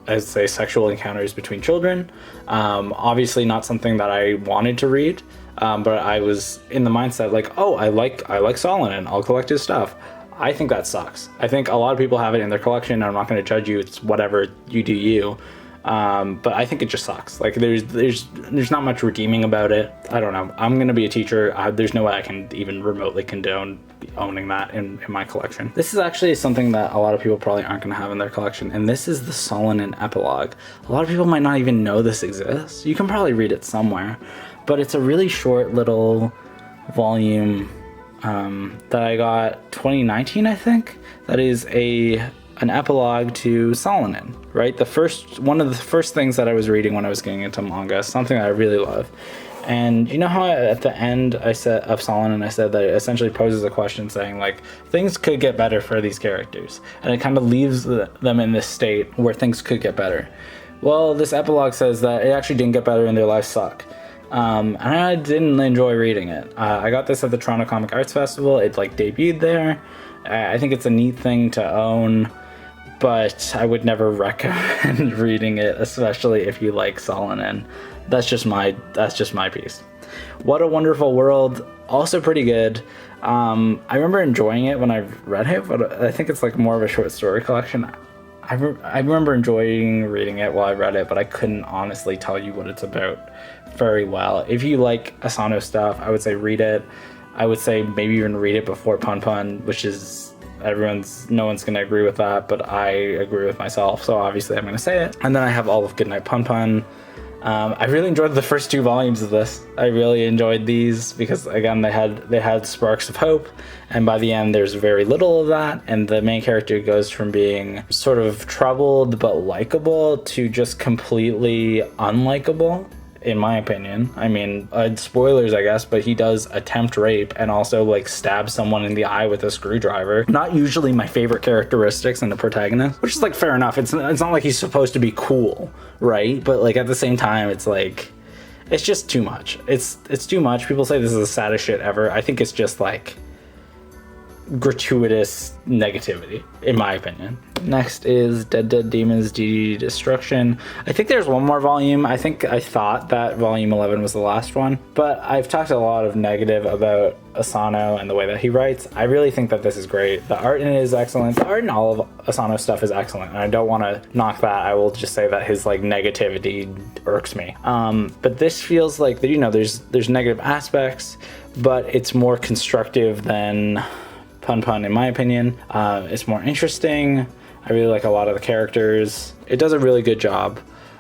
I'd say, sexual encounters between children. Obviously not something that I wanted to read, but I was in the mindset like, oh, I like Solomon, I'll collect his stuff. I think that sucks. I think a lot of people have it in their collection, and I'm not going to judge you. It's whatever, you do you. But I think it just sucks. Like there's not much redeeming about it. I don't know. I'm gonna be a teacher. There's no way I can even remotely condone owning that in my collection. This is actually something that a lot of people probably aren't gonna have in their collection, and this is the Solomon epilogue. A lot of people might not even know this exists. You can probably read it somewhere, but it's a really short little volume that I got 2019, I think. That is an epilogue to Solomon, right? One of the first things that I was reading when I was getting into manga, something that I really love. And you know how at the end I said of Solomon, I said that it essentially poses a question saying like things could get better for these characters, and it kind of leaves them in this state where things could get better. Well, this epilogue says that it actually didn't get better and their lives suck. And I didn't enjoy reading it. I got this at the Toronto Comic Arts Festival. It like debuted there. I think it's a neat thing to own, but I would never recommend reading it, especially if you like Solomon. That's just my piece. What a Wonderful World, also pretty good. I remember enjoying it when I read it, but I think it's like more of a short story collection. I remember enjoying reading it while I read it, but I couldn't honestly tell you what it's about very well. If you like Asano stuff, I would say read it. I would say maybe even read it before Pun Pun, which is no one's gonna agree with that, but I agree with myself, so obviously I'm gonna say it. And then I have all of Goodnight Pun Pun. I really enjoyed the first 2 volumes of this. I really enjoyed these because again they had sparks of hope, and by the end there's very little of that, and the main character goes from being sort of troubled but likable to just completely unlikable, in my opinion. I mean, spoilers, I guess, but he does attempt rape and also like stab someone in the eye with a screwdriver. Not usually my favorite characteristics in a protagonist, which is like fair enough. It's not like he's supposed to be cool, right? But like at the same time, it's like, it's just too much. It's too much. People say this is the saddest shit ever. I think it's just like gratuitous negativity, in my opinion. Next is Dead Demons DD Destruction. I think there's one more volume. I thought that volume 11 was the last one, but I've talked a lot of negative about Asano and the way that he writes. I really think that this is great. The art in it is excellent. The art in all of Asano's stuff is excellent, and I don't want to knock that. I will just say that his like negativity irks me. But this feels like, you know, there's negative aspects, but it's more constructive than Pun Pun, in my opinion. It's more interesting. I really like a lot of the characters. It does a really good job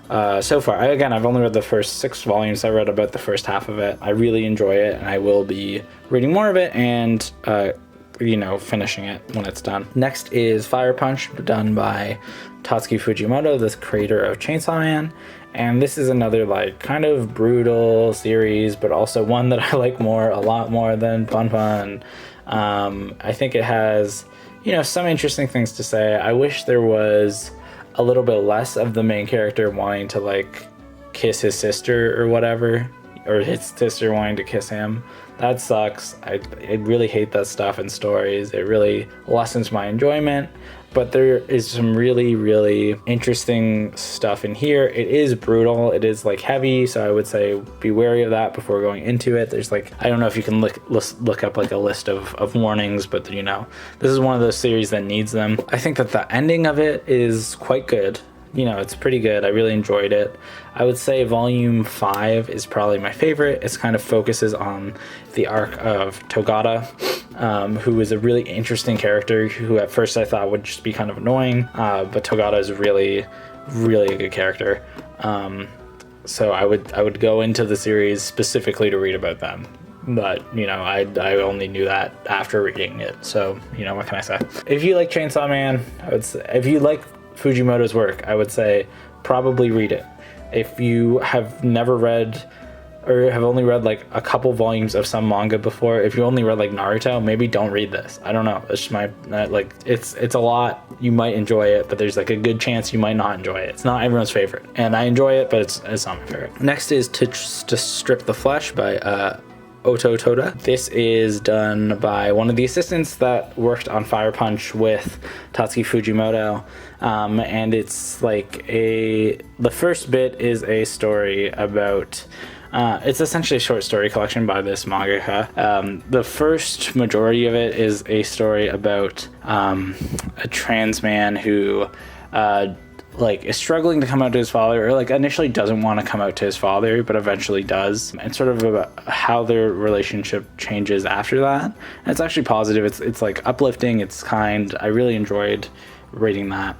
so far. I've only read the first 6 volumes. I read about the first half of it. I really enjoy it, and I will be reading more of it and finishing it when it's done. Next is Fire Punch, done by Tatsuki Fujimoto, the creator of Chainsaw Man. And this is another like kind of brutal series, but also one that I like a lot more than Pun Pun. I think it has, some interesting things to say. I wish there was a little bit less of the main character wanting to like kiss his sister or whatever. or his sister wanting to kiss him. That sucks. I really hate that stuff in stories. It really lessens my enjoyment. But there is some really, really interesting stuff in here. It is brutal. It is like heavy, so I would say be wary of that before going into it. There's like, I don't know if you can look up like a list of warnings, but you know, this is one of those series that needs them. I think that the ending of it is quite good. You know, it's pretty good. I really enjoyed it. I would say volume 5 is probably my favorite. It kind of focuses on the arc of Togata, who is a really interesting character who at first I thought would just be kind of annoying, but Togata is really, really a good character. So I would go into the series specifically to read about them. But, you know, I only knew that after reading it. So, you know, what can I say? If you like Chainsaw Man, I would say, if you like Fujimoto's work, I would say probably read it. If you have never read or have only read like a couple volumes of some manga before, if you only read like Naruto, maybe don't read this. I don't know. It's just my like it's a lot. You might enjoy it, but there's like a good chance you might not enjoy it. It's not everyone's favorite, and I enjoy it, but it's not my favorite. Next is to Strip the Flesh by Oto Toda. This is done by one of the assistants that worked on Fire Punch with Tatsuki Fujimoto, and it's like the first bit is a story about it's essentially a short story collection by this mangaka. The first majority of it is a story about a trans man who like is struggling to come out to his father, or like initially doesn't want to come out to his father but eventually does, and sort of about how their relationship changes after that. And it's actually positive. It's like uplifting, it's kind. I really enjoyed reading that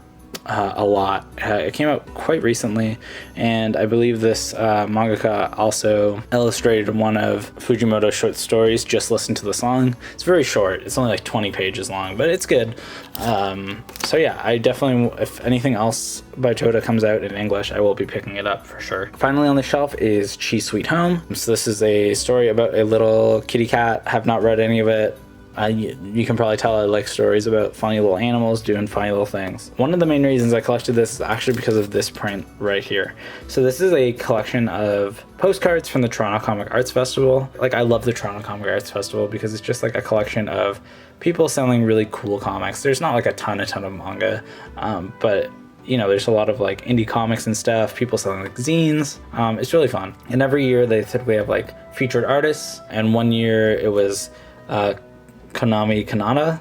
a lot. It came out quite recently, and I believe this mangaka also illustrated one of Fujimoto's short stories, Just Listen to the Song. It's very short. It's only like 20 pages long, but it's good. So yeah, I definitely, if anything else by Toda comes out in English, I will be picking it up for sure. Finally on the shelf is Chi Sweet Home. So this is a story about a little kitty cat. Have not read any of it. You can probably tell I like stories about funny little animals doing funny little things. One of the main reasons I collected this is actually because of this print right here. So this is a collection of postcards from the Toronto Comic Arts Festival. Like, I love the Toronto Comic Arts Festival because it's just like a collection of people selling really cool comics. There's not like a ton of manga, but you know, there's a lot of like indie comics and stuff, people selling like zines. It's really fun. And every year they typically have like featured artists, and one year it was Konami Kanata,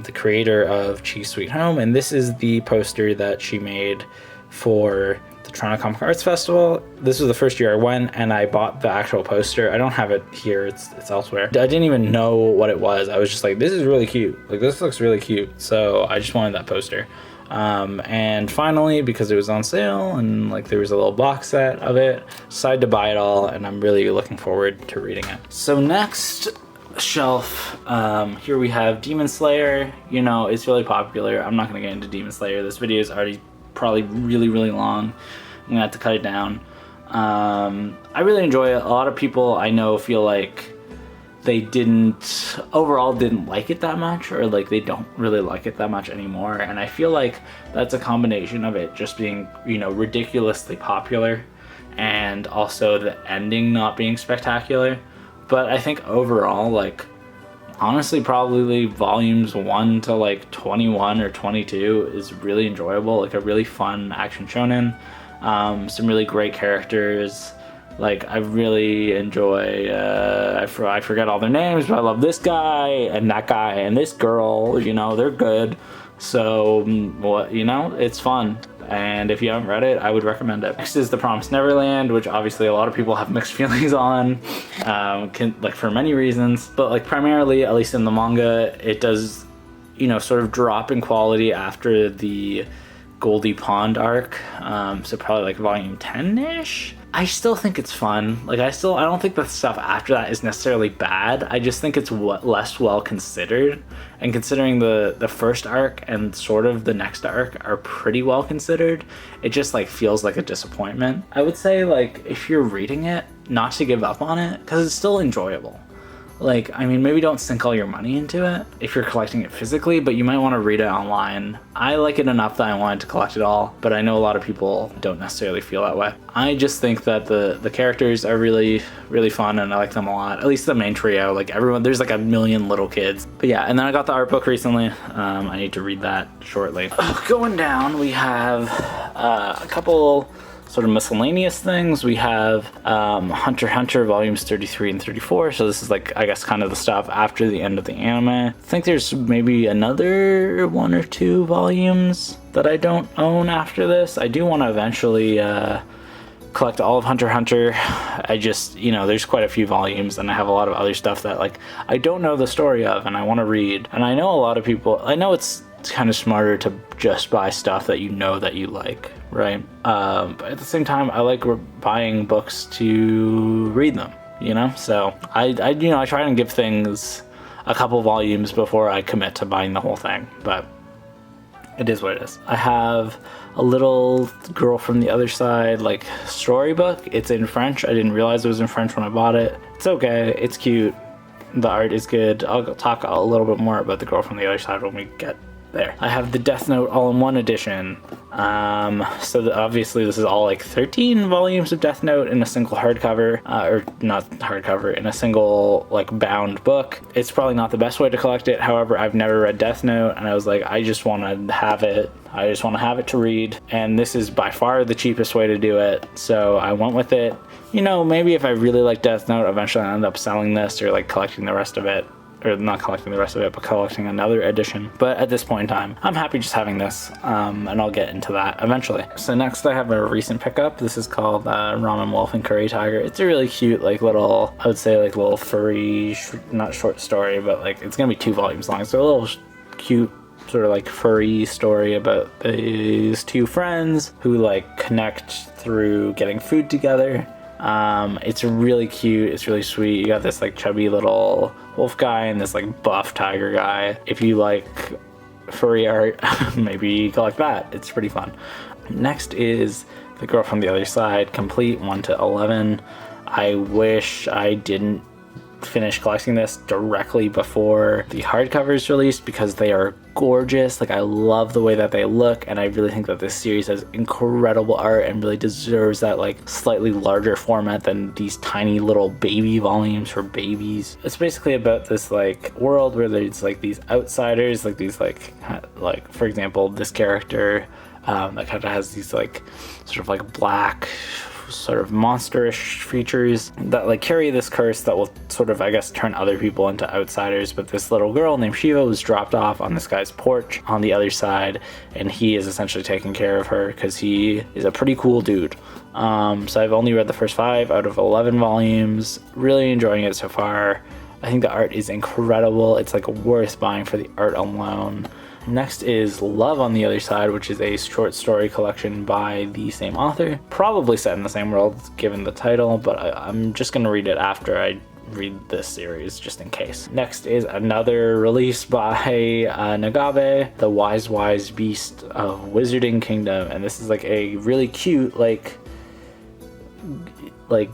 the creator of Chi Sweet Home, and this is the poster that she made for the Toronto Comic Arts Festival. This was the first year I went, and I bought the actual poster. I don't have it here, it's elsewhere. I didn't even know what it was. I was just like, this is really cute. Like, this looks really cute. So I just wanted that poster. And finally, because it was on sale and like there was a little box set of it, decided to buy it all, and I'm really looking forward to reading it. So next shelf, here we have Demon Slayer. You know, it's really popular. I'm not gonna get into Demon Slayer. This video is already probably really long. I'm gonna have to cut it down. I really enjoy it. A lot of people I know feel like they overall didn't like it that much, or like they don't really like it that much anymore, and I feel like that's a combination of it just being, you know, ridiculously popular, and also the ending not being spectacular. But I think overall, like, honestly, probably volumes 1 to like 21 or 22 is really enjoyable. Like a really fun action shonen. Some really great characters. Like, I really enjoy, I forget all their names, but I love this guy and that guy and this girl. You know, they're good. So, well, you know, it's fun. And if you haven't read it, I would recommend it. Next is The Promise Neverland, which obviously a lot of people have mixed feelings on, like for many reasons. But like primarily, at least in the manga, it does, you know, sort of drop in quality after the Goldie Pond arc. So probably like volume 10-ish. I still think it's fun. Like I don't think the stuff after that is necessarily bad. I just think it's less well considered. And considering the first arc and sort of the next arc are pretty well considered, it just like feels like a disappointment. I would say, like, if you're reading it, not to give up on it, because it's still enjoyable. like, I mean, maybe don't sink all your money into it if you're collecting it physically, but you might want to read it online. I like it enough that I wanted to collect it all, but I know a lot of people don't necessarily feel that way. I just think that the characters are really, really fun, and I like them a lot. At least the main trio, like everyone, there's like a million little kids. But yeah, and then I got the art book recently. I need to read that shortly. Going down, we have a couple sort of miscellaneous things. We have Hunter x Hunter volumes 33 and 34. So this is like, I guess, kind of the stuff after the end of the anime. I think there's maybe another 1 or 2 volumes that I don't own after this. I do want to eventually collect all of Hunter x Hunter. I just, you know, there's quite a few volumes, and I have a lot of other stuff that like I don't know the story of and I want to read. And I know a lot of people, I know it's kind of smarter to just buy stuff that you know that you like, right? But at the same time, I like buying books to read them, you know? So I try and give things a couple volumes before I commit to buying the whole thing, but it is what it is. I have a little Girl from the Other Side, like, storybook. It's in French. I didn't realize it was in French when I bought it. It's okay. It's cute. The art is good. I'll talk a little bit more about the Girl from the Other Side when we get there. I have the Death Note all-in-one edition. Obviously this is all like 13 volumes of Death Note in a single hardcover, or not hardcover, in a single like bound book. It's probably not the best way to collect it. However, I've never read Death Note, and I was like, I just want to have it. I just want to have it to read, and this is by far the cheapest way to do it, so I went with it. You know, maybe if I really like Death Note, eventually I'll end up selling this or like collecting the rest of it. Or not collecting the rest of it, but collecting another edition. But at this point in time, I'm happy just having this, and I'll get into that eventually. So next I have a recent pickup. This is called Ramen Wolf and Curry Tiger. It's a really cute, like, little, I would say, like, little furry, not short story, but like, it's gonna be 2 volumes long. So a little cute, sort of like furry story about these 2 friends who like connect through getting food together. It's really cute. It's really sweet. You got this like chubby little wolf guy and this like buff tiger guy. If you like furry art, maybe collect that. It's pretty fun. Next is The Girl from the Other Side, complete 1 to 11. I wish I didn't finish collecting this directly before the hardcovers released, because they are gorgeous. Like, I love the way that they look, and I really think that this series has incredible art and really deserves that like slightly larger format than these tiny little baby volumes for babies. It's basically about this like world where there's like these outsiders, like these like for example, this character that kind of has these like sort of like black sort of monsterish features that like carry this curse that will sort of, I guess, turn other people into outsiders. But this little girl named Shiva was dropped off on this guy's porch on the other side, and he is essentially taking care of her because he is a pretty cool dude. So I've only read the first 5 out of 11 volumes. Really enjoying it so far. I think the art is incredible. It's like worth buying for the art alone. Next is Love on the Other Side, which is a short story collection by the same author. Probably set in the same world given the title, but I'm just going to read it after I read this series, just in case. Next is another release by Nagabe, The Wise Beast of Wizarding Kingdom. And this is like a really cute, like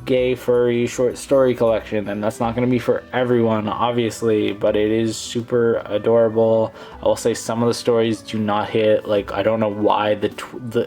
gay furry short story collection, and that's not going to be for everyone, obviously, but it is super adorable. I will say some of the stories do not hit. Like, I don't know why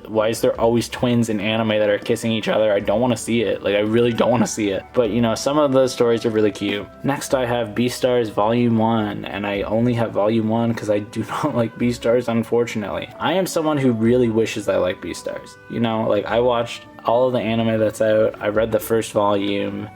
why is there always twins in anime that are kissing each other? I don't want to see it. Like, I really don't want to see it, but you know, some of those stories are really cute. Next I have Beastars Volume 1, and I only have Volume 1 because I do not like Beastars, unfortunately. I am someone who really wishes I liked Beastars. You know, like, I watched all of the anime that's out. I read the first volume.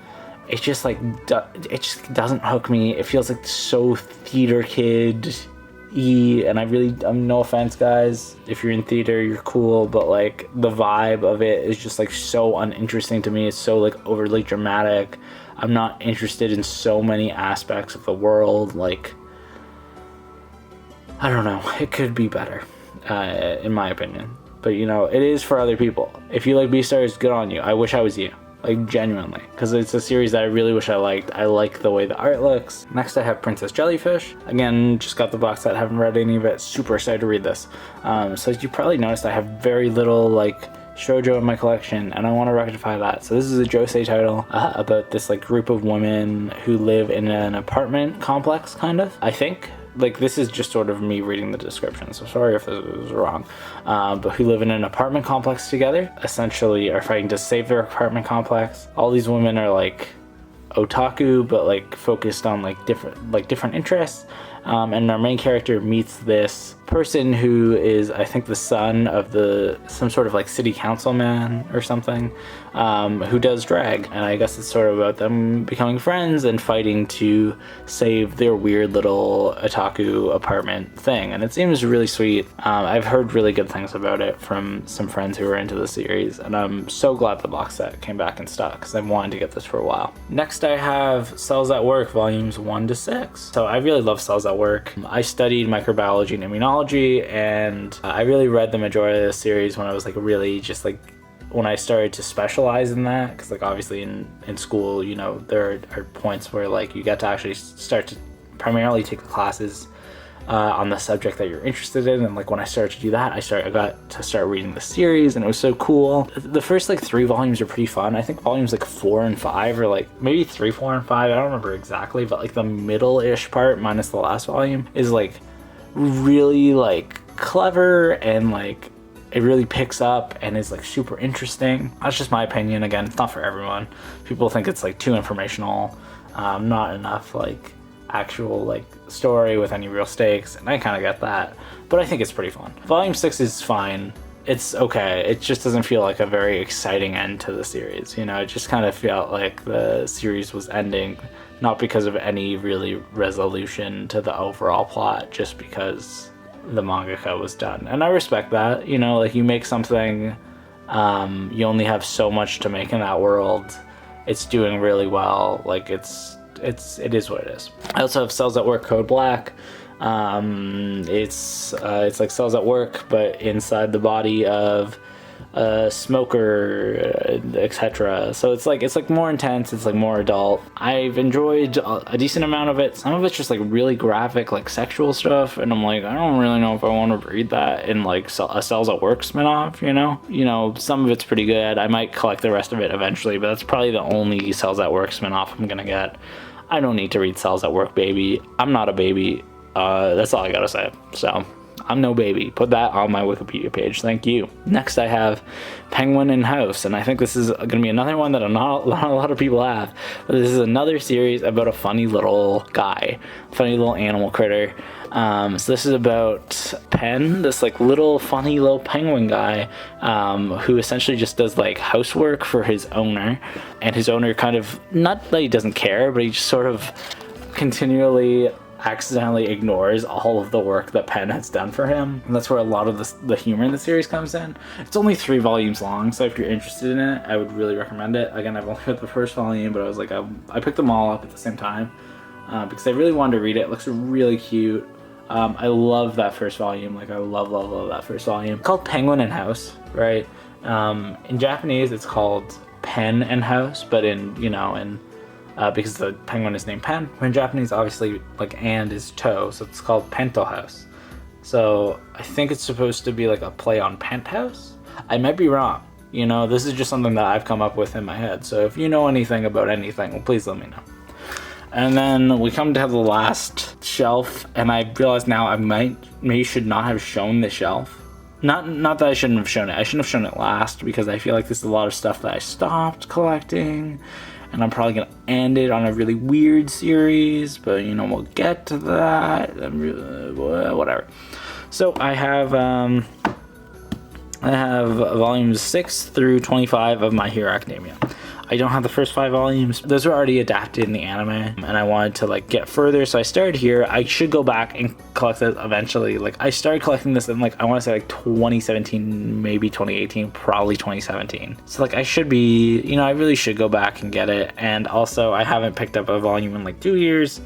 It just like it just doesn't hook me. It feels like so theater kid-y, and I'm no offense, guys, if you're in theater, you're cool, but like the vibe of it is just like so uninteresting to me. It's so like overly dramatic. I'm not interested in so many aspects of the world. Like, I don't know, it could be better, in my opinion. But you know, it is for other people. If you like Beastars, good on you. I wish I was you. Like, genuinely. Because it's a series that I really wish I liked. I like the way the art looks. Next I have Princess Jellyfish. Again, just got the box set, haven't read any of it. Super excited to read this. So as you probably noticed, I have very little like shoujo in my collection, and I want to rectify that. So this is a josei title about this like group of women who live in an apartment complex, kind of, I think. Like, this is just sort of me reading the description, so sorry if this was wrong. But who live in an apartment complex together, essentially are fighting to save their apartment complex. All these women are like otaku, but like focused on like different interests. And our main character meets this person who is, I think, the son of some sort of like city councilman or something, who does drag. And I guess it's sort of about them becoming friends and fighting to save their weird little otaku apartment thing. And it seems really sweet. I've heard really good things about it from some friends who are into the series, and I'm so glad the box set came back in stock because I've wanted to get this for a while. Next I have Cells at Work volumes 1 to 6. So I really love Cells at Work. I studied microbiology and immunology, and I really read the majority of the series when I was like really just like when I started to specialize in that, because like obviously in school, you know, there are points where like you get to actually start to primarily take the classes on the subject that you're interested in. And like when I started to do that, I got to start reading the series, and it was so cool. The first like 3 volumes are pretty fun. I think volumes like 4 and 5 are like maybe 3, 4, and 5, I don't remember exactly, but like the middle-ish part minus the last volume is like really like clever, and like it really picks up and is like super interesting. That's just my opinion. Again, it's not for everyone. People think it's like too informational, not enough like actual like story with any real stakes, and I kind of get that, but I think it's pretty fun. Volume 6 is fine. It's okay. It just doesn't feel like a very exciting end to the series, you know. It just kind of felt like the series was ending not because of any really resolution to the overall plot, just because the mangaka was done. And I respect that, you know, like you make something, you only have so much to make in that world. It's doing really well. Like it is what it is. I also have Cells at Work Code Black. It's like Cells at Work, but inside the body of a smoker, etc. So it's like more intense. It's like more adult. I've enjoyed a decent amount of it. Some of it's just like really graphic, like sexual stuff, and I'm like, I don't really know if I want to read that in like a Cells at Work spinoff. You know, some of it's pretty good. I might collect the rest of it eventually, but that's probably the only Cells at Work spinoff I'm gonna get. I don't need to read Cells at Work, baby. I'm not a baby. That's all I gotta say. So, I'm no baby. Put that on my Wikipedia page. Thank you. Next, I have Penguin in House, and I think this is gonna be another one that not a lot of people have. But this is another series about a funny little guy, funny little animal critter. So this is about Pen, this like little funny little penguin guy, who essentially just does like housework for his owner, and his owner kind of, not that he doesn't care, but he just sort of continually accidentally ignores all of the work that Pen has done for him. And that's where a lot of the humor in the series comes in. It's only 3 volumes long, so if you're interested in it, I would really recommend it. Again, I've only read the first volume, but I was like, I picked them all up at the same time because I really wanted to read it. It looks really cute. I love that first volume. Like I love that first volume. It's called Penguin and House, right? In Japanese, it's called Pen and House, but because the penguin is named Pen, in Japanese, obviously, like and is toe, so it's called Pento House. So I think it's supposed to be like a play on penthouse. I might be wrong. You know, this is just something that I've come up with in my head. So if you know anything about anything, well, please let me know. And then we come to the last shelf, and I realize now I maybe should not have shown the shelf. Not that I shouldn't have shown it. I shouldn't have shown it last because I feel like this is a lot of stuff that I stopped collecting, and I'm probably gonna end it on a really weird series. But you know, we'll get to that. Whatever. So I have volumes 6 through 25 of My Hero Academia. I don't have the first 5 volumes. Those are already adapted in the anime, and I wanted to like get further, so I started here. I should go back and collect it eventually. Like I started collecting this in like, I want to say like 2017, maybe 2018, probably 2017. So like I should be, you know, I really should go back and get it. And also I haven't picked up a volume in like 2 years.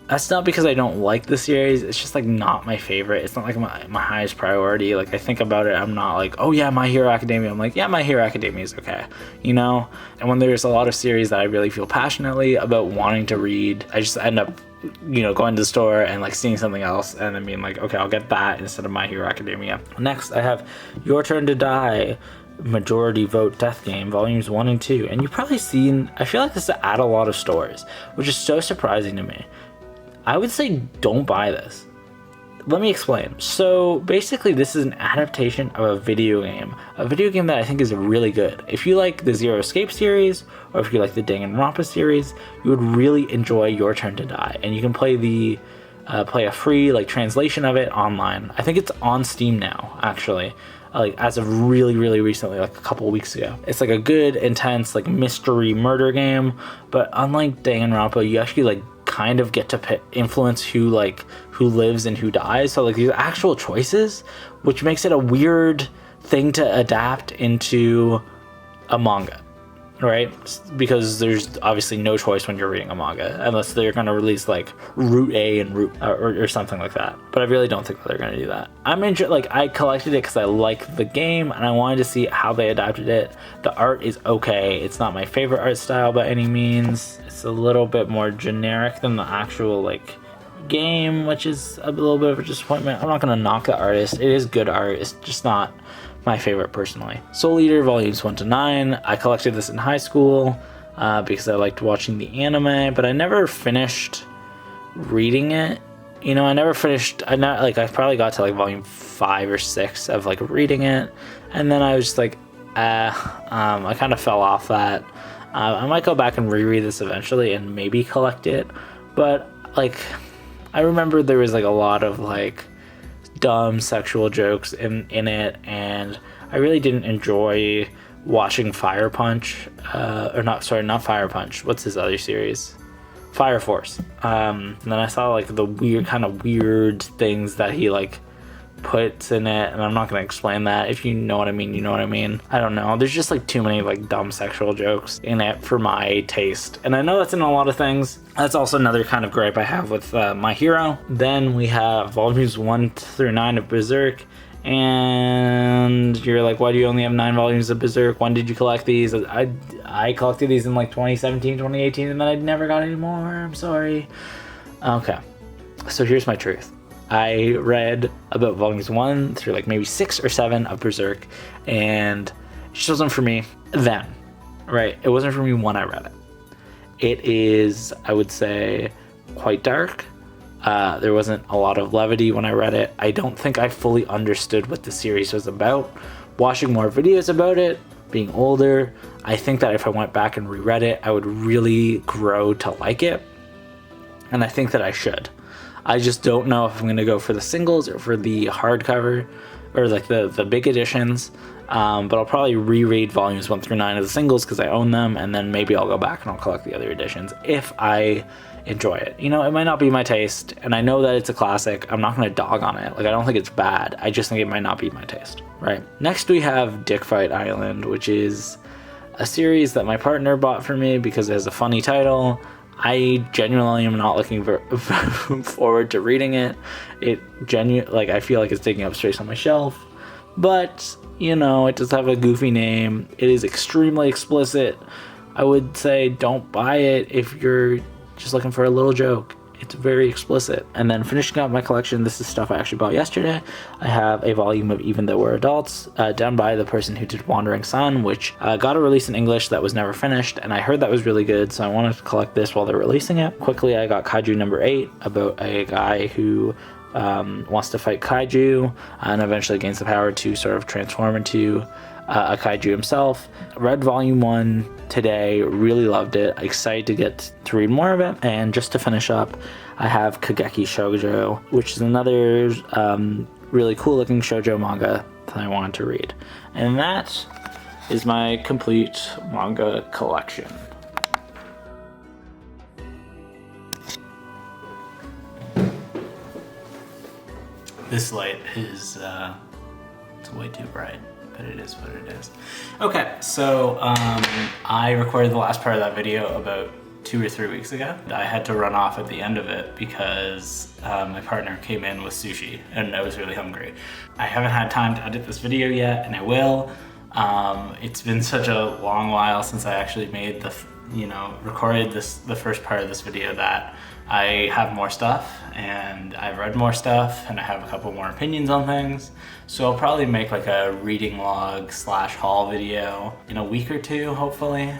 That's not because I don't like the series. It's just like not my favorite. It's not like my highest priority. Like I think about it, I'm not like, oh yeah, My Hero Academia. I'm like, yeah, My Hero Academia is okay, you know? And when there's a lot of series that I really feel passionately about wanting to read, I just end up, you know, going to the store and like seeing something else and then being like, okay, I'll get that instead of My Hero Academia. Next, I have Your Turn to Die, Majority Vote Death Game, volumes 1 and 2. And you've probably seen, I feel like this is at a lot of stores, which is so surprising to me. I would say don't buy this. Let me explain. So basically this is an adaptation of a video game that I think is really good. If you like the Zero Escape series, or if you like the Danganronpa series, you would really enjoy Your Turn to Die. And you can play the play a free like translation of it online. I think it's on Steam now, actually. Like as of really recently, like a couple of weeks ago. It's like a good, intense, like mystery murder game, but unlike Danganronpa, you actually like kind of get to influence who lives and who dies. So like these actual choices, which makes it a weird thing to adapt into a manga, right? Because there's obviously no choice when you're reading a manga, unless they're going to release like Route A and Route or something like that. But I really don't think that they're going to do that. I collected it because I like the game and I wanted to see how they adapted it. The art is okay. It's not my favorite art style by any means. It's a little bit more generic than the actual like game, which is a little bit of a disappointment. I'm not going to knock the artist. It is good art. It's just not my favorite personally. Soul Eater volumes 1 to 9. I collected this in high school because I liked watching the anime, but I never finished reading it. You know, I probably got to like volume 5 or 6 of like reading it, and then I was just like, I kind of fell off that. I might go back and reread this eventually and maybe collect it, but like I remember there was like a lot of like dumb sexual jokes in it, and I really didn't enjoy watching Fire Punch, not Fire Punch, what's his other series? Fire Force. And then I saw like the weird things that he like puts in it, and I'm not gonna explain that. If you know what I mean, you know what I mean. I don't know, there's just like too many like dumb sexual jokes in it for my taste, and I know that's in a lot of things. That's also another kind of gripe I have with My Hero. Then we have volumes 1 through 9 of Berserk, and you're like, why do you only have 9 volumes of Berserk? When did you collect these? I collected these in like 2017, 2018, and then I never got any more. I'm sorry. Okay, so here's my truth. I read about volumes 1 through like maybe 6 or 7 of Berserk, and it just wasn't for me then, right? It wasn't for me when I read it. It is, I would say, quite dark. There wasn't a lot of levity when I read it. I don't think I fully understood what the series was about. Watching more videos about it, being older, I think that if I went back and reread it, I would really grow to like it, and I think that I should. I just don't know if I'm going to go for the singles or for the hardcover or like the big editions, but I'll probably reread volumes 1 through 9 of the singles because I own them, and then maybe I'll go back and I'll collect the other editions if I enjoy it. You know, it might not be my taste, and I know that it's a classic. I'm not going to dog on it. Like, I don't think it's bad. I just think it might not be my taste, right? Next we have Dick Fight Island, which is a series that my partner bought for me because it has a funny title. I genuinely am not looking forward to reading it. I feel like it's taking up space on my shelf, but you know, it does have a goofy name. It is extremely explicit. I would say don't buy it if you're just looking for a little joke. It's very explicit. And then finishing up my collection, this is stuff I actually bought yesterday. I have a volume of Even Though We're Adults, done by the person who did Wandering Sun, which got a release in English that was never finished, and I heard that was really good, so I wanted to collect this while they're releasing it. Quickly, I got Kaiju number 8, about a guy who wants to fight Kaiju, and eventually gains the power to sort of transform into a Kaiju himself. Read volume 1 today, really loved it, excited to get to read more of it. And just to finish up, I have Kageki Shoujo, which is another really cool looking shoujo manga that I wanted to read. And that is my complete manga collection. This light is it's way too bright, but it is what it is. Okay, so I recorded the last part of that video about 2 or 3 weeks ago. I had to run off at the end of it because my partner came in with sushi and I was really hungry. I haven't had time to edit this video yet, and I will. It's been such a long while since I actually made recorded the first part of this video that I have more stuff, and I've read more stuff, and I have a couple more opinions on things. So I'll probably make like a reading log / haul video in a week or two, hopefully.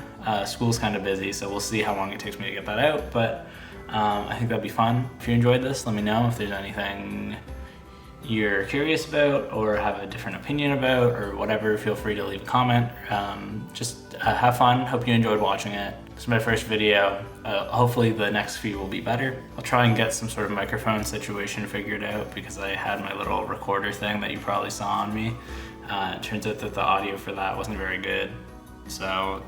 School's kind of busy, so we'll see how long it takes me to get that out, but I think that'd be fun. If you enjoyed this, let me know if there's anything you're curious about or have a different opinion about or whatever. Feel free to leave a comment. Just have fun. Hope you enjoyed watching it. This is my first video. Hopefully the next few will be better. I'll try and get some sort of microphone situation figured out because I had my little recorder thing that you probably saw on me. It turns out that the audio for that wasn't very good. So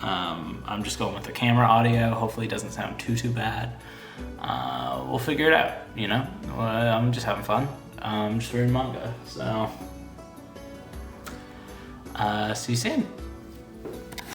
I'm just going with the camera audio. Hopefully it doesn't sound too bad. We'll figure it out, you know? I'm just having fun. I'm just reading manga, so see you soon.